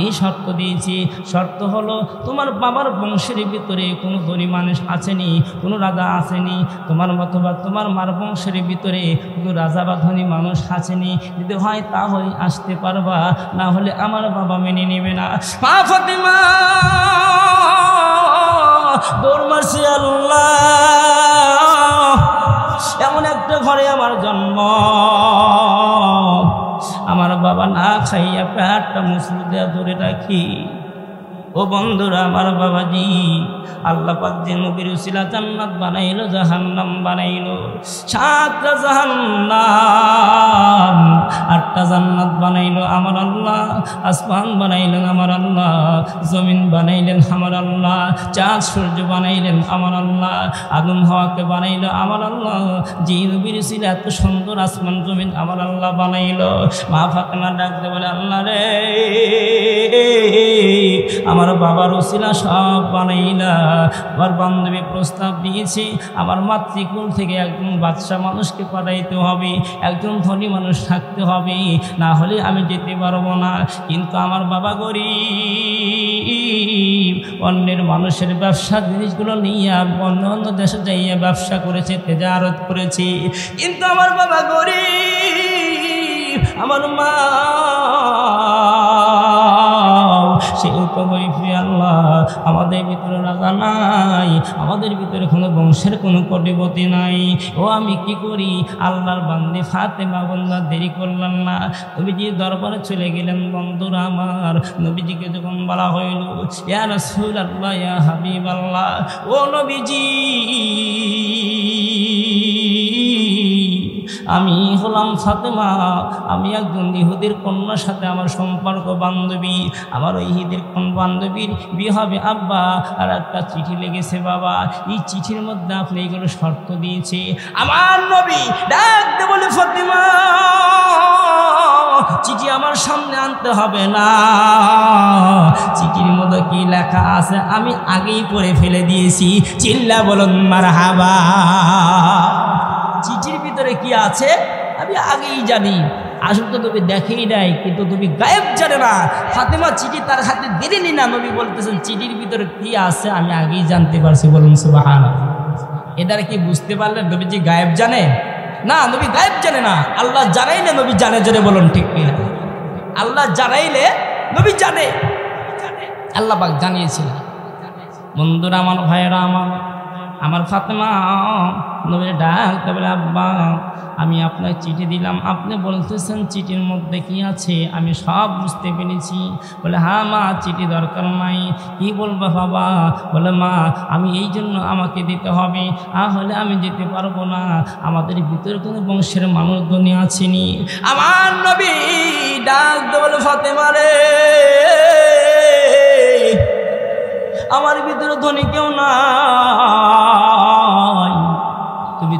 এই শর্ত দিয়েছি, শর্ত হলো তোমার বাবার বংশের ভিতরে কোনো ধনী মানুষ আসেনি, কোনো রাজা আসেনি, তোমার মতো বা তোমার মার বংশের ভিতরে কোনো রাজা বা ধনী মানুষ আসেনি, যদি হয় তাহলে আসতে পারবা, না হলে আমার বাবা মেনে নেবে না। মা ফাতেমা দৌড় মারছে, আল্লাহ এমন একটা ঘরে আমার জন্ম, আমার বাবা না খাইয়া পেটটা মুসলি দেয়া ধরে রাখি। ও বন্ধুরা আমার বাবাজি, আল্লাহ পাক যে নবীর উসিলা জান্নাত বানাইলো, জাহান্নাম বানাইলো, 7টা জাহান্নাম 8টা জান্নাত বানাইলো আমার আল্লাহ, আসমান বানাইলেন আমার আল্লাহ, জমিন বানাইলেন আমার আল্লাহ, চাঁদ সূর্য বানাইলেন আমার আল্লাহ, আদম হাওয়াকে বানাইলো আমার আল্লাহ, যে নবীর উসিলা এত সুন্দর আসমান জমিন আমার আল্লাহ বানাইলো। মা ফাতেমা ডাকতে বলে, আল্লাহ রে আমার বাবার উসিলা সব বানাইলা। আমার বান্ধবী প্রস্তাব দিয়েছে আমার মাতৃকুল থেকে একজন বাদশা মানুষকে পাঠাইতে হবে, একজন ধনী মানুষ থাকতে হবে, না হলে আমি যেতে পারবো না। কিন্তু আমার বাবা গরিব, অন্যের মানুষের ব্যবসার জিনিসগুলো নিয়ে অন্য অন্য দেশে যাইয়া ব্যবসা করেছে, তেজারত করেছে, কিন্তু আমার বাবা গরিব, আমার মা সেও তো গরিব। আল্লাহ আমাদের ভিতরে রাজা নাই, আমাদের ভিতরে কোনো বংশের কোনো কোটিপতি নাই, ও আমি কি করি? আল্লাহর বান্দি ফাতেমা বন্ধা দেরি করলাম না, নবীজি দরবারে চলে গেলেন। বন্ধুরা আমার, নবীজিকে যখন বলা হইল, ইয়া রাসূলুল্লাহ, ইয়া হাবিবাল্লাহ, ও নবীজি আমি হলাম ফাতেমা, আমি একজন ইহুদির কন্যার সাথে আমার সম্পর্ক বান্ধবী, আমার ওই ইহুদির বান্ধবীর বিয়ে হবে আব্বা, আর একটা চিঠি লেগেছে বাবা, এই চিঠির মধ্যে আপনি এইগুলো শর্ত দিয়েছে। আমার নবী ডাকতে বলে ফাতেমা চিঠি আমার সামনে আনতে হবে না, চিঠির মধ্যে কি লেখা আছে আমি আগেই পড়ে ফেলে দিয়েছি, চিল্লা বলুন মারহাবা। চিঠির ভিতরে কি আছে আমি আগেই জানি, আসলে তো তুমি দেখেই নাই, কিন্তু তুমি গায়েব জানে না। ফাতেমা চিঠি তার হাতে দিলেনি না, নবী বলতেছেন চিঠির ভিতরে কি আছে আমি আগেই জানতে পারছি, বলুন সুবহানাল্লাহ। এদার কি বুঝতে পারলেন নবীজি গায়েব জানে না? নবী গায়েব জানে না, আল্লাহ জানাইলে নবী জানে, জোরে বলুন ঠিক কিনা? আল্লাহ জানাইলে নবী জানে, আল্লাহ পাক জানিয়েছিলেন। বন্ধুরা আমার, ভাইয়েরা আমার ফাতেমা নবীর ডাকতে বলে আব্বা আমি আপনাকে চিঠি দিলাম, আপনি বলতেছেন চিঠির মধ্যে কি আছে আমি সব বুঝতে পেরেছি। বলে হ্যাঁ মা চিঠি দরকার নাই। কি বলবো বাবা? বলে মা আমি এই জন্য আমাকে দিতে হবে, হলে আমি যেতে পারবো না, আমাদের ভিতরে কোনো বংশের মানুষ ধনী আছেনি। আমার নবী ডাকতে বলে ফাতেমা রে, আমার ভিতরে ধনী কেউ নাই,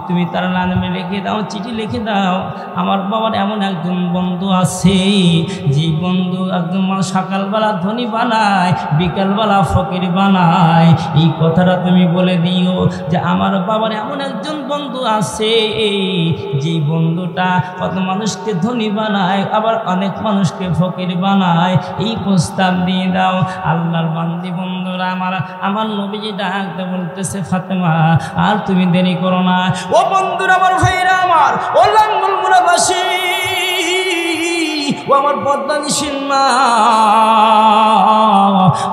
তুমি তার নামে লিখে দাও, চিঠি লিখে দাও। আমার বাবার এমন একজন বন্ধু আছে, যে বন্ধু একদম সকালবেলা ধনী বানায়, বিকালবেলা ফকির বানায়। এই কথাটা তুমি বলে দিও যে আমার বাবার এমন একজন বন্ধু আছে, যে বন্ধুটা কত মানুষকে ধনী বানায়, আবার অনেক মানুষকে ফকির বানায়। এই প্রস্তাব দিয়ে দাও। আল্লাহর বান্দি বন্ধুরা আমার নবীজি ডাকতে বলতেছে ফাতেমা আর তুমি দেরি করো না। ও বন্ধুরা আমার, ভাইরা আমার, ও লাঙ্গলমুড়াবাসী, ও আমার পদ্মানিসীন মা,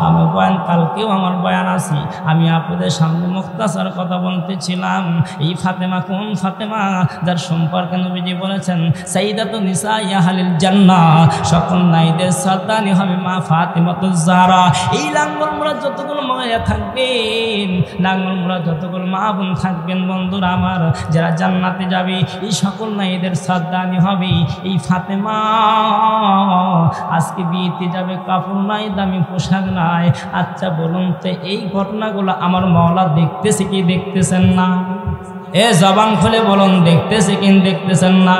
আমি বয়ান কালকেও আমার বয়ান আছে, আমি আপনাদের সামনে মুখতাসার কথা বলতেছিলাম। এই ফাতেমা কোন ফাতেমা? যার সম্পর্কে নবীজি বলেছেন সাইয়্যিদাতুন নিসা আহলিল জান্নাহ, সকল নারীদের সর্দানি হবে মা ফাতেমাতুজ জাহরা। এই লাঙ্গলমুড়া যতগুলো মায়েরা থাকবেন, লাঙ্গলমুড়া যতগুলো মা বোন থাকবেন, বন্ধুরা আমার, যারা জান্নাতে যাবে এই সকল নারীদের সর্দানি হবে এই ফাতেমা। আজকে বিয়েতে যাবে, কাপড় নাই, দামি পোশাক নাই। আচ্ছা বলুন তো এই ঘটনাগুলো আমার মাওলা দেখতেছে কি দেখতেছেন না? এ জবান খুলে বলুন দেখতেছে কি দেখতেছেন না?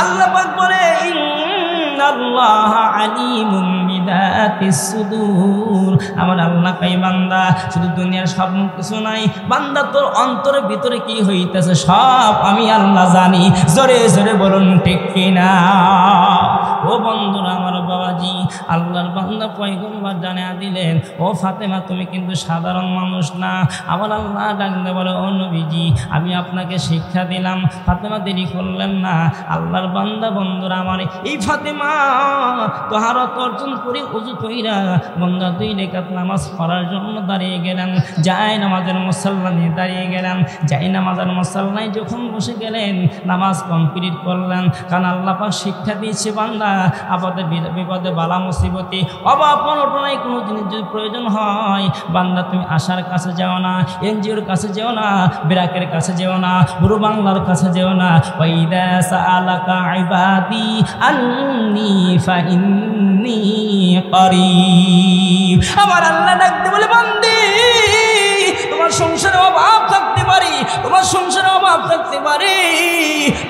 আল্লাহ পাক বলে ইন্নাল্লাহ আলিমুম বিযাতিস সুদূর। আমার আল্লাহ কই বান্দা শুধু দুনিয়ার সব কিছু নাই, বান্দা তোর অন্তরের ভিতরে কি হইতেছে সব আমি আল্লাহ জানি। জোরে জোরে বলুন ঠিক কিনা? ও বন্ধুরা আমার, বাবাজি আল্লাহর বান্দা পয়গম্বর জানিয়ে দিলেন ও ফাতেমা তুমি কিন্তু সাধারণ মানুষ না। আমার আল্লাহ ডাকতে বলে ও নবীজি আমি আপনাকে শিক্ষা দিলাম। ফাতেমা দেরি করলেন না। আল্লাহর বান্দা বন্ধুরা আমার, এই ফাতেমা তাহারত অর্জন করে ওযু কইরা বন্ধা 2 রাকাত নামাজ পড়ার জন্য দাঁড়িয়ে গেলেন। যায় নামাজের মুসাল্লায় দাঁড়িয়ে গেলেন। যায় নামাজের মুসাল্লায় যখন বসে গেলেন নামাজ কমপ্লিট করলেন। কারণ আল্লাহ পাক শিক্ষা দিয়েছে বান্দা আপদে বিপদে বালা মুসিবতে অভাব অনটনায় কোনো জিনিস যদি প্রয়োজন হয়, বান্দা তুমি আশার কাছে যাও না, এনজিওর কাছে যেও না, বিরাকের কাছে যেও না, বুড়ো বাংলার কাছে যেও না। ওয়াইদা সাআলাকা ইবাদি আন্নী ফাইন্নী করিব। আমার আল্লাহ ডাকতে বলে বান্দি তোমার সংসারে অভাব থাকতে পারে, তোমার সংসারে অভাব থাকতে পারে,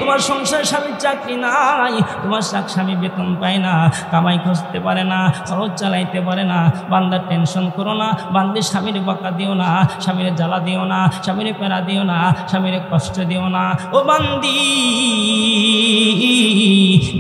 তোমার সংসারে স্বামীর চাকরি নাই, তোমার স্বামী বেতন পায় না, কামাই খুঁজতে পারে না, খরচ চালাইতে পারে না। বান্দার টেনশন করো না, বান্দির স্বামীর বকা দিও না, স্বামীর জ্বালা দিও না, স্বামীর প্যারা দিও না, স্বামীর কষ্ট দিও না। ও বান্দি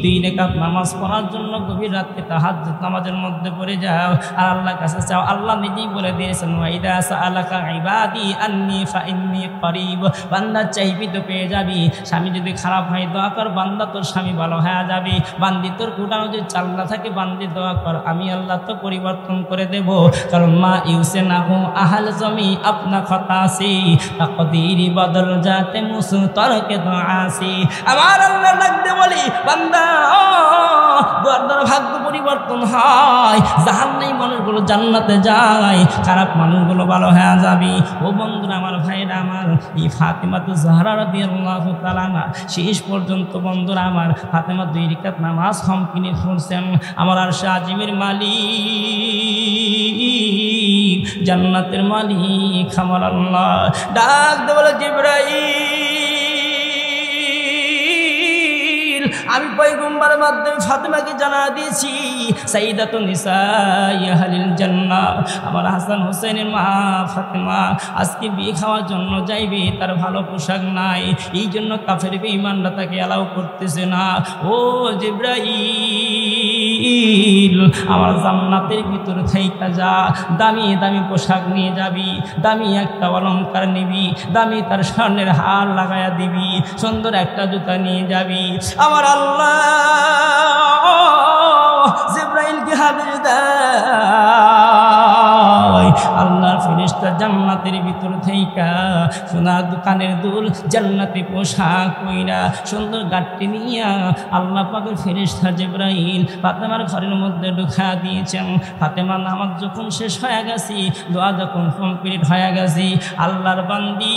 2 রাকাত নামাজ পড়ার জন্য গভীর রাতে তাহাজ্জুদ নামাজের মধ্যে পড়ে যাও আর আল্লাহর কাছে চাও। আল্লাহ নিজেই বলে দিয়েছেন ওয়াইদা সাআলাকা ইবাদি আন্নী ফাইন্নী করিব। বান্দা চাইবি তো পেয়ে যাবি। স্বামী যদি খারাপ হয় দোয়া কর, বান্দা তোর স্বামী ভালো হয়ে যাবে। বান্দি তোর কুটানো যদি চাল না থাকে, বান্দি দোয়া কর, আমি আল্লাহ তো পরিবর্তন করে দেব। কারণ মা ইউসে না হো আহাল জমি আপনা খতাসি তাকদীরি বদল যাতে মুসু তরকে দোয়াসি। আমার আল্লাহ ডাকতে বলি বান্দা দুয়ার দ্বারা ভাগ্য পরিবর্তন হয়, জাহান্নামী মানুষগুলো জান্নাতে যায়, খারাপ মানুষগুলো ভালো হয়ে যাবে। ও বন্ধুরা আমার, ভাইরা আমার, এই ফাতেমাতু জাহরা রাদিয়াল্লাহু তাআলা শেষ পর্যন্ত বন্ধুরা আমার ফাতেমা 2 রাকাত নামাজ কমপ্লিট করছেন। আমার আরশে আজিমের মালিক, জান্নাতের মালিক আমার আল্লাহ ডাক দে বলে, জিবরাইল, আমি পয়গম্বরের মাধ্যমে ফাতেমাকে জানা দিয়েছি সাইয়্যিদাতুন নিসাই আহলিল জান্নাহ, আমার হাসান হোসেনের মা ফাতেমা আজকে বিয়ে খাওয়ার জন্য যাইবে, তার ভালো পোশাক নাই, এই জন্য কাফের বেঈমানরা তাকে অ্যালাউ করতেছে না। ও জিবরাইল, আমার জান্নাতের ভিতর থাইকা যা, দামি দামি পোশাক নিয়ে যাবি, দামি একটা অলংকার নিবি, দামি তার স্বর্ণের হার লাগাইয়া দিবি, সুন্দর একটা জুতা নিয়ে যাবি। আমার আল্লাহ জিবরাইলকে হাদিস দেয়, আল্লাহর ফেরেশতা জান্নাতের ভিতর থেইকা সোনার দোকানের দুল, জান্নাতি পোশাক কইরা সুন্দর গাড়ি নিয়া আল্লাহ পাকের ফেরেশতা জিবরাইল ফাতেমার ঘরের মধ্যে ঢুকা দিয়েছেন। ফাতেমার নামাজ যখন শেষ হয়ে গেছে, দোয়া যখন কমপ্লিট হয়ে গেছে, আল্লাহর বান্দি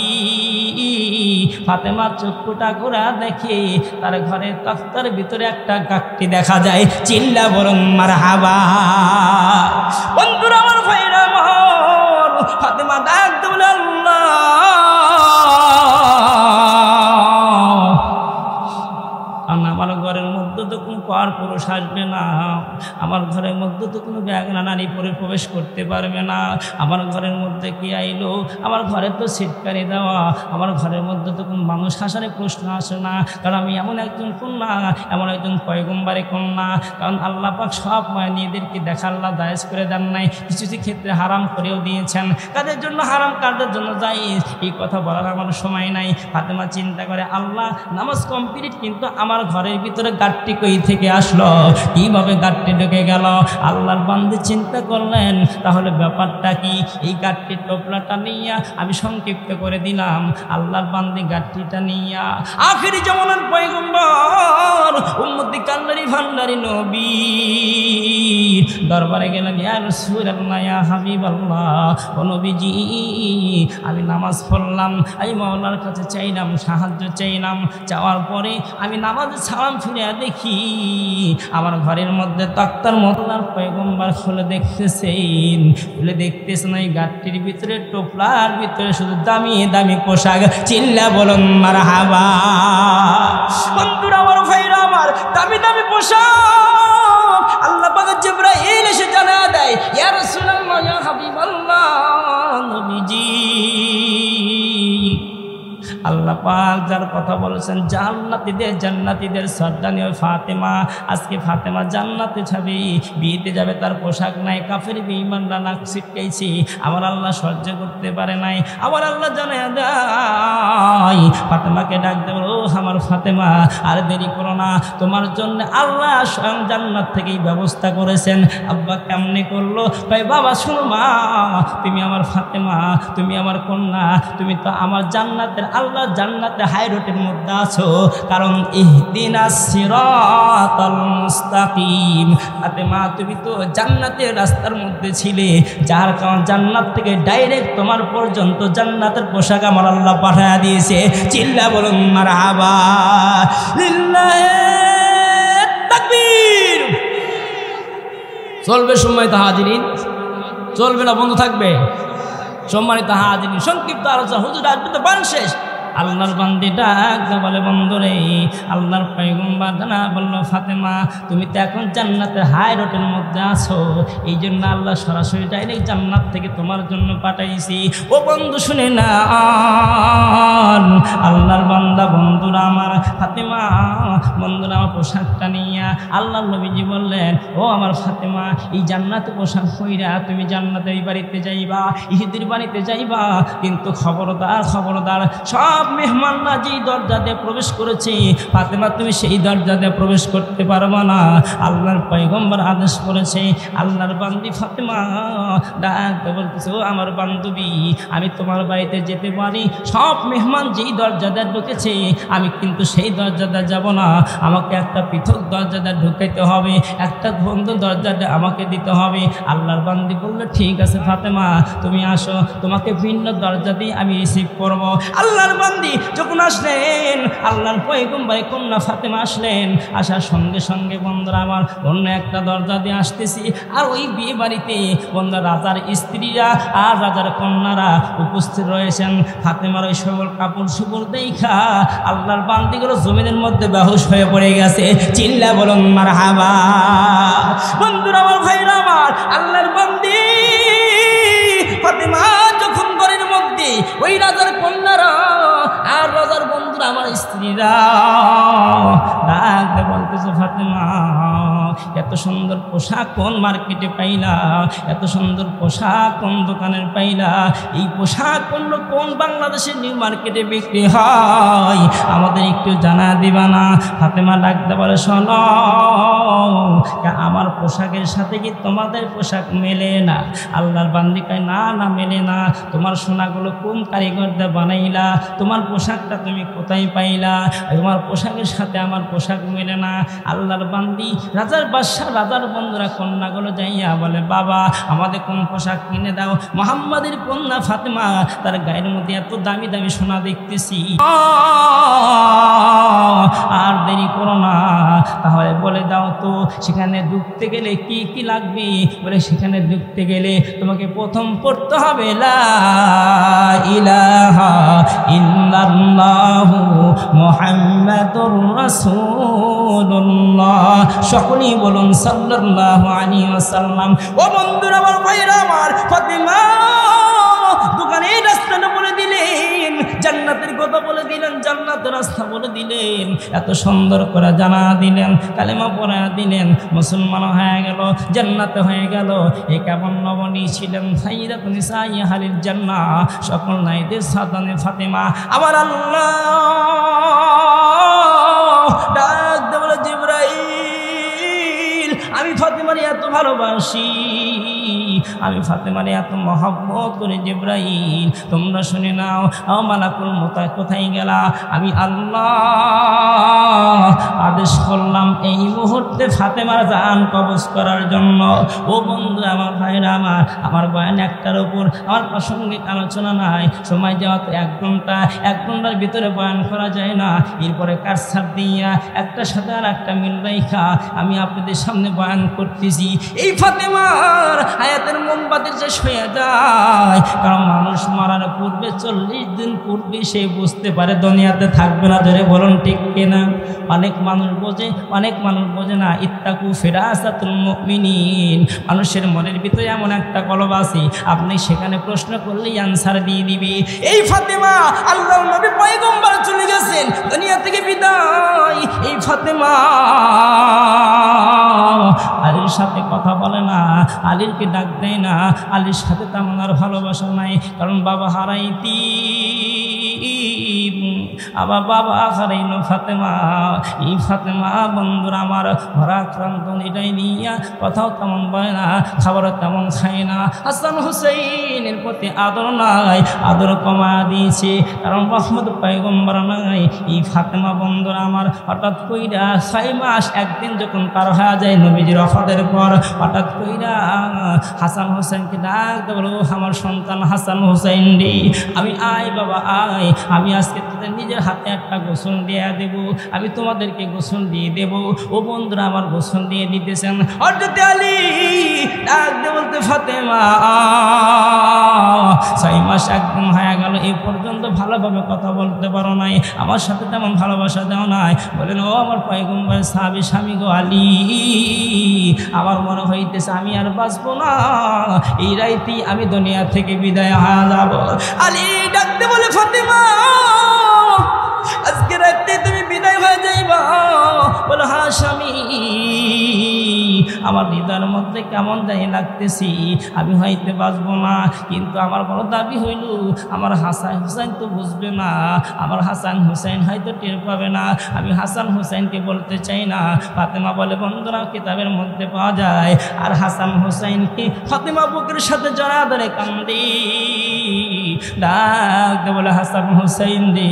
ফাতেমা চক্ষুটা ঘোরা দেখে তার ঘরের তক্তার ভিতরে একটা গাড়ি দেখা যায়। চিল্লা বরং মারহাবা। বন্ধুরা আমার, ভাইরা আমার, ফাতেমা ডাক দিয়ে বলে, আল্লাহ, আমার ঘরের মধ্যে তো কোনো পর পুরুষ আসবে না, আমার ঘরের মধ্যে তো কোনো বেগানা নারী পরে প্রবেশ করতে পারবে না, আমার ঘরের মধ্যে কি আইলো, আমার ঘরে তো সিটকারি দেওয়া, আমার ঘরের মধ্যে তো কোনো মানুষ আসার প্রশ্ন আসে না, কারণ আমি এমন একজন কন্যা, এমন একজন পয়গম্বরের কন্যা। কারণ আল্লাহ পাক সব মেয়েদেরকে দেখা আল্লাহ দায়েজ করে দেন নাই, কিছু কিছু ক্ষেত্রে হারাম করেও দিয়েছেন। কাদের জন্য হারাম, কাদের জন্য জায়েজ, এই কথা বলার আমার সময় নাই। ফাতেমা চিন্তা করে, আল্লাহ নামাজ কমপ্লিট, কিন্তু আমার ঘরের ভিতরে গাড়টি কই থেকে আসলো, কিভাবে গাড়টি ঢুকে গেল? আল্লাহর বান্দী চিন্তা করলেন, তাহলে ব্যাপারটা কি? এই গাড়টির টোপলাটা নিয়ে আমি সংক্ষিপ্ত করে দিলাম। আল্লাহর বান্দী গাড়টিটা নিয়ে আখিরি জামানার পয়গম্বর উম্মতি কান্নারি ভান্ডারি নবী দরবারে গেলেন। ইয়া রাসূলুল্লাহ, ইয়া হাবিবাল্লাহ, ও নবীজি, আমি নামাজ পড়লাম, আমি মাওলার কাছে চাইলাম, সাহায্য চাইলাম, চাওয়ার পরে আমি নামাজে সালাম ফিরে দেখি আমার ঘরের মধ্যে তক্তার মতলার পয়গম্বর খুলে দেখতেছেন ওই গাড়ির ভিতরে, টোপলার ভিতরে শুধু দামি দামি পোশাক। চিল্লা বলুন মারহাবা। বন্ধুরা আমার, ভাইরা আমার, দামি দামি পোশাক আল্লাহ পাক জিবরাইল এসে জানা দেয়, ইয়া রাসূলুল্লাহ, ইয়া হাবিবাল্লাহ, নবীজি, আল্লাহ পাক যার কথা বলেছেন জান্নাতীদের সর্দানি ওই ফাতেমা, আজকে ফাতেমা জান্নাতে যাবে, বিয়েতে যাবে, তার পোশাক নাই, কাফের বেঈমানরা নাক ছিটকাইছে, আমার আল্লাহ সহ্য করতে পারে নাই। আমার আল্লাহ জানায়া দেয়, ফাতেমাকে ডাক দেবে, ও আমার ফাতেমা, আর দেরি করো না, তোমার জন্য আল্লাহ স্বয়ং জান্নাত থেকেই ব্যবস্থা করেছেন। আব্বা কেমনে করলো? ভাই বাবা শুনো, মা, তুমি আমার ফাতেমা, তুমি আমার কন্যা, তুমি তো আমার জান্নাতের, আল্লাহ জান্নাতে হাই রোডের মধ্যে আছো, কারণ ইহদিনাস সিরাতাল মুস্তাকিম। ফাতেমা, তুমি তো জান্নাতের রাস্তার মধ্যে ছিলে, যার কারণ জান্নাত থেকে ডাইরেক্ট তোমার পর্যন্ত জান্নাতের পোশাক আমার আল্লাহ পাঠায়া দিয়েছে। চিল্লা বলুন মারহাবা। লিল্লাহি তাকবীর। চলবে সময় তা হাজিরিন, চলবে না, বন্ধ থাকবে। সম্মানিত হাজিরিন, সংক্ষিপ্ত আলোচনা, হুজুর আসবে তো বান শেষ। আল্লাহর বান্দি ডাক বলে, বন্ধুরে, আল্লাহর পয়গম্বর জানা বলল, ফাতেমা, তুমি তো এখন জান্নাতের হাই রোডের মধ্যে আছো, এই জন্য আল্লাহ সরাসরি ডাইরেক্ট জান্নাত থেকে তোমার জন্য পাঠাইছি। ও বন্ধু শুনে না, আল্লাহর বান্দা, বন্ধুরা আমার, ফাতেমা, বন্ধুরা আমার পোশাকটা নিয়ে আল্লাহর নবীজি বললেন, ও আমার ফাতেমা, এই জান্নাতে পোশাক পইরা তুমি জান্নাতে এই বাড়িতে যাইবা, ইহুদির বাড়িতে যাইবা, কিন্তু খবরদার খবরদার, সব মেহমানরা যেই দরজা দিয়ে প্রবেশ করেছে, ফাতেমা তুমি সেই দরজা দিয়ে প্রবেশ করতে পারবা না। আল্লাহর পয়গম্বর আদেশ করেছে। আল্লাহর বান্দি ফাতেমা ডাকতে বলতেছে, ও আমার বান্ধবী, আমি তোমার বাড়িতে যেতে পারি, সব মেহমান যেই দরজা দিয়ে ঢুকেছে, আমি কিন্তু সেই দরজা দিয়ে যাব না, আমাকে একটা পৃথক দরজাটা ঢুকাইতে হবে, একটা বন্ধ দরজাটা আমাকে দিতে হবে। আল্লাহর বান্দি বলল ঠিক আছে ফাতেমা তুমি আসো, তোমাকে ভিন্ন দরজা দিয়ে আমি রিসিভ করব। আল্লাহর বান্দি যখন আসলেন, আল্লাহর পয়গম্বরের কন্যা ফাতেমা আসলেন, আসার সঙ্গে সঙ্গে বন্ধুরা আমার অন্য একটা দরজা দিয়ে আসতেছি। আর ওই বিয়ে বাড়িতে বন্ধুরা রাজার স্ত্রীরা আর রাজার কন্যারা উপস্থিত রয়েছেন। ফাতেমার ওই সকল কাপড় সুপড় দেখা আল্লাহর বান্দিগুলো জমিনের মধ্যে বেহুশ হয়ে পড়ে গেছে। চিল্লা বলুন মারহাবা। বন্ধুরা আমার, ভাইরা আমার, আল্লাহর বান্দি ফাতেমা যখন ঘরের মধ্যে ওই রাজার কন্যারা আর রাজার বন্ধুরা আমার স্ত্রীরা ডাকতে বলতেছে ফাতেমা এত সুন্দর পোশাক কোন মার্কেটে পাইলা, এত সুন্দর পোশাক কোন দোকানের পাইলা, এই পোশাক কোন বাংলাদেশের নিউ মার্কেটে বিক্রি হয়, আমাদের একটু জানা দিবা না? ফাতেমা ডাকতে বলে শোনো, আমার পোশাকের সাথে কি তোমাদের পোশাক মেলে না? আল্লাহর বান্দি কয় না না মেলে না। তোমার সোনাগুলো কোন কারিগরদের বানাইলা? তোমার পোশাকটা তুমি কোথায় পাইলা? তোমার পোশাকের সাথে আমার পোশাক মেলে না। আল্লাহর বান্দি রাজার বাদশা রাজার বন্ধুরা কন্যাগুলো যাইয়া বলে বাবা আমাদের কোন পোশাক কিনে দাও। মুহাম্মাদের কন্যা ফাতেমা তার গায়ের মধ্যে এত দামি দামি সোনা দেখতেছি, আর দেরি করো না, তাহলে বলে দাও তো সেখানে ঢুকতে গেলে কি কি লাগবে? বলে সেখানে ঢুকতে গেলে তোমাকে প্রথম পড়তে হবে লা ইলাহা ইল্লাল্লাহু মুহাম্মাদুর রাসূলুল্লাহ। সকলেই বলুন সাল্লাল্লাহু আলাইহি ওয়াসাল্লাম। ও বন্ধুরা আমার, ভাইরা আমার, ফাতেমা দোকানের রাস্তাটা বলে দিলেন, জান্নাতের কথা বলে দিলেন, জান্নাতের রাস্তা বলে দিলেন, এত সুন্দর করে জানা দিলেন, কালেমা পড়া দিলেন, মুসলমান হয়ে গেল, জান্নাতে হয়ে গেল। এই কেমন নবনী ছিলেন সাইয়্যিদাতুন নিসাই আহলিল জান্নাহ, সকল নারীদের সাদানে ফাতেমা। আমার আল্লাহ ডাক দে বলে জিবরাইল আমি ফাতেমারে এত ভালোবাসি, আমি ফাতেমারে এত মহব্বত করে জিবরাইল তোমরা শুনে নাও। মালাকুল মউত কোথায় গেলা? আমি আল্লাহ আদেশ করলাম এই মুহূর্তে ফাতেমার জান কবজ করার জন্য। ও বন্ধু আমার, ভাইরা আমার বয়ান একটার উপর, আমার প্রাসঙ্গিক আলোচনা নাই, সময় যাওয়া তো 1 ঘন্টা, 1 ঘন্টার ভিতরে বয়ান করা যায় না। এরপরে কারসার দিয়া একটা সাথে আর একটা মিল রাইখা আমি আপনাদের সামনে বয়ান করতেছি। এই ফাতেমার হায়াতের মোমবাতি শেষ হয়ে যায়, কারণ মানুষ মারার পূর্বে 40 দিন পূর্বে সে বুঝতে পারে দুনিয়াতে থাকবে না। ধরে বলুন ঠিক কিনা? অনেক মানুষ বোঝে, অনেক মানুষ বোঝে না। ইত্তাকু ফিরাসাতুল মুমিনিন, মানুষের মনের ভিতরে এমন একটা কলব আছে, আপনি সেখানে প্রশ্ন করলেই আনসার দিয়ে দিবে। এই ফাতেমা আল্লাহর নবী পয়গম্বর চলে গেছেন, দুনিয়া থেকে বিদায়। এই ফাতেমা আলীর সাথে কথা বলে না, আলীরকে ডাক দেয় না, আলীর সাথে তেমন আর ভালোবাসা নাই, কারণ বাবা হারাইতি, আবার বাবা হারাইল ফাতেমা। এই ফাতেমা বন্ধুরা আমার ভরাক্রান্ত নিটাই নিয়া কথাও তেমন বলে না, খাবারও তেমন খায় না। হাসান হুসাইনের প্রতি আদর নাই, আদর কমা দিয়েছে, কারণ রহমত পয়গম্বর নাই। এই ফাতেমা বন্ধুরা আমার হঠাৎ কইরা 6 মাস একদিন যখন পার হয়ে যায় নবীজির ওফাতের পর, হঠাৎ কইরা হাসান হোসেনকে ডাক বলো আমার সন্তান হাসান হোসেন রে, আমি আয় বাবা আয়, আমি আজকে তোদের নিজের হাতে একটা গোসল দিয়ে দেব, আমি তোমাদেরকে গোসল দিয়ে দেব। ও বন্ধুরা আমার গোসল দিয়ে দিতেছেন। হযরত আলী ডাক দিয়ে বলতে ফাতেমা 6 মাস একদম হয়ে গেল, এই পর্যন্ত ভালোভাবে কথা বলতে পারো নাই, আমার সাথে তেমন ভালোবাসা দেও নাই। বলেন ও আমার পয়গম্বরের সাহাবী স্বামী গো আলী, আমার মনে হইতেছে আমি আর বাঁচবো না, এই রাইতেই আমি দুনিয়া থেকে বিদায় হয়ে যাব। আলী ডাকতে বলে ফাতেমা আজকে রাতে তুমি বিদায় হয়ে যাইবা? বলে হ্যাঁ স্বামী, আমার হৃদয়ের মধ্যে কেমন জানি লাগতেছি, আমি হয়তো বাঁচবো না, কিন্তু আমার বড় দাবি হইল আমার হাসান হুসাইন তো বুঝবে না, আমার হাসান হুসাইন হয়তো টের পাবে না, আমি হাসান হুসাইনকে বলতে চাই না। ফাতেমা বলে বন্ধুরা কিতাবের মধ্যে পাওয়া যায়, আর হাসান হুসাইনকে ফাতেমা বুকের সাথে জড়া ধরে কান্দি, ডাক বলে হাসান হুসাইন রে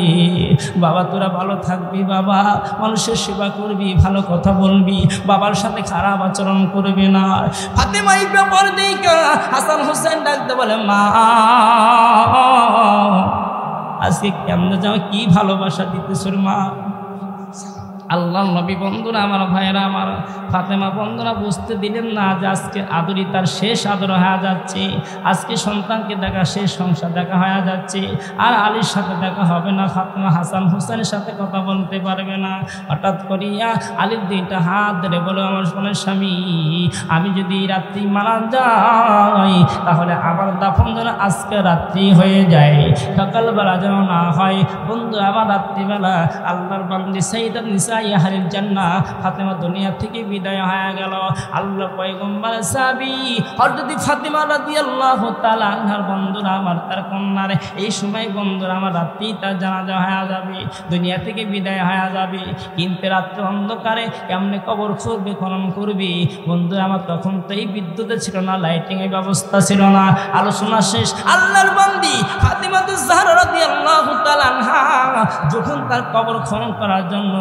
বাবা তোরা ভালো থাকবি, বাবা মানুষের সেবা করবি, ভালো কথা বলবি, বাবার সাথে খারাপ আচরণ করবি না। ফাতেমা এই ব্যাপার দেখা হাসান হুসাইন ডাকতে বলে মা আজকে কেমন যাও কি ভালোবাসা দিতেছ মা। আল্লাহ নবী বন্ধুরা আমার ভাইয়েরা আমার ফাতেমা বন্ধুরা বুঝতে দিলেন না যে আজকে আদরি তার শেষ আদর হয়ে যাচ্ছে, আজকে সন্তানকে দেখা শেষ সংসার দেখা হয়ে যাচ্ছে, আর আলীর সাথে দেখা হবে না, ফাতেমা হাসান হুসেনের সাথে কথা বলতে পারবে না। হঠাৎ করিয়া আলীর দুইটা হাত ধরে বলে আমার সোনার স্বামী আমি যদি রাত্রি মারা যাই তাহলে আমার দাফন যেন আজকে রাত্রি হয়ে যায়, সকালবেলা যেন না হয়। বন্ধু আমার রাত্রিবেলা আল্লাহর বান্দি সাইয়্যিদাত নিসা আহলিল জান্নাহ ফাতেমা দুনিয়া থেকে বিদায় হয়ে গেল। আল্লাহ পয়গম্বর সাহাবী হযরত ফাতেমা রাদিয়াল্লাহু তাআলা আনহার বন্ধুরা আমার তার কন্যার এই সময় বন্ধুরা আমার রাত্রি তার জানাজা হয়ে যাবে, দুনিয়া থেকে বিদায় হয়ে যাবে। কিন্তু রাত্রে অন্ধকারে কেমনে কবর খুঁড়বে, খনন করবে বন্ধু আমার, তখন তো এই বিদ্যুৎ ছিল না, লাইটিং এর ব্যবস্থা ছিল না। আলোচনা শেষ, আল্লাহর বান্দি ফাতিমাতুজ জাহরা রাদিয়াল্লাহু তাআলা আনহা যখন তার কবর খনন করার জন্য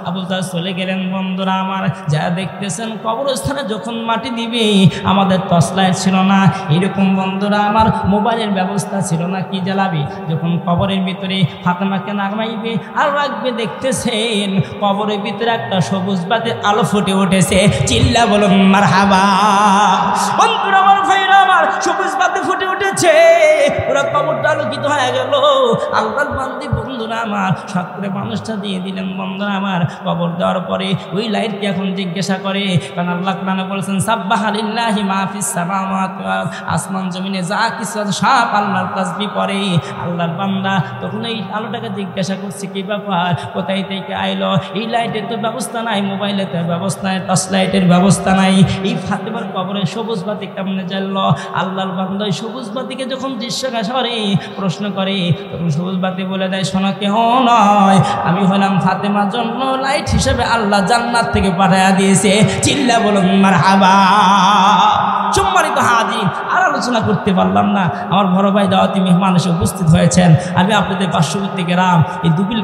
আবু তাহের চলে গেলেন। বন্ধুরা আমার যা দেখতেছেন কবরস্থানে যখন মাটি দিবে আমাদের টর্চ লাইট ছিল না, এরকম বন্ধুরা আমার মোবাইলের ব্যবস্থা ছিল না, কি জ্বালাবে। যখন কবরের ভিতরে ফাতেমাকে নামাইবে আর রাখবে দেখতেছেন কবরের ভিতরে একটা সবুজ বাতির আলো ফুটে উঠেছে, চিল্লা বলুন মারহাবা। বন্ধুরা আমার ভাইরা আমার সবুজ বাতি ফুটে উঠেছে, পুরো কবরটা আলোকিত হয়ে গেল। আল্লাহর বান্দি বন্ধুরা আমার সকলে মানুষটা দিয়ে দিলেন। বন্ধুরা আমার কবর দেওয়ার পরে ওই লাইটকে এখন জিজ্ঞাসা করে, কারণ আল্লাহ কোরআনে বলেছেন সাব্বাহা লিল্লাহি মা ফিস সামাওয়াতি ওয়াল আসমান জমিনে যা কিছু আছে সব আল্লাহর তাসবিহ পড়ে। আল্লাহর বান্দা তখন এই আলোটাকে জিজ্ঞাসা করছে কি ব্যাপার, কোথায় থেকে আইলো, এই লাইটের তো ব্যবস্থা নাই, মোবাইলের তো ব্যবস্থা নাই, টর্চ লাইটের ব্যবস্থা নাই, এই ফাতেমার কবরে সবুজ বাতি কেমনে জ্বললো। আল্লাহর বান্দা ওই সবুজ বাতিকে যখন জিজ্ঞাসা করে প্রশ্ন করে তখন সবুজ বাতি বলে দেয় শোনা কেহ নয়, আমি হলাম ফাতেমার জন্য লাইট হিসেবে আল্লাহ জান্নাত থেকে পাঠায়া দিয়েছে, চিল্লা বলুন মারহাবা। সম্মানিত হাজির আর আলোচনা করতে পারলাম না, আমার বড় ভাই দাওয়াতি মেহমান এসে উপস্থিত হয়েছেন। আমি আপনাদের পার্শ্ববর্তী গ্রাম এই দুবিল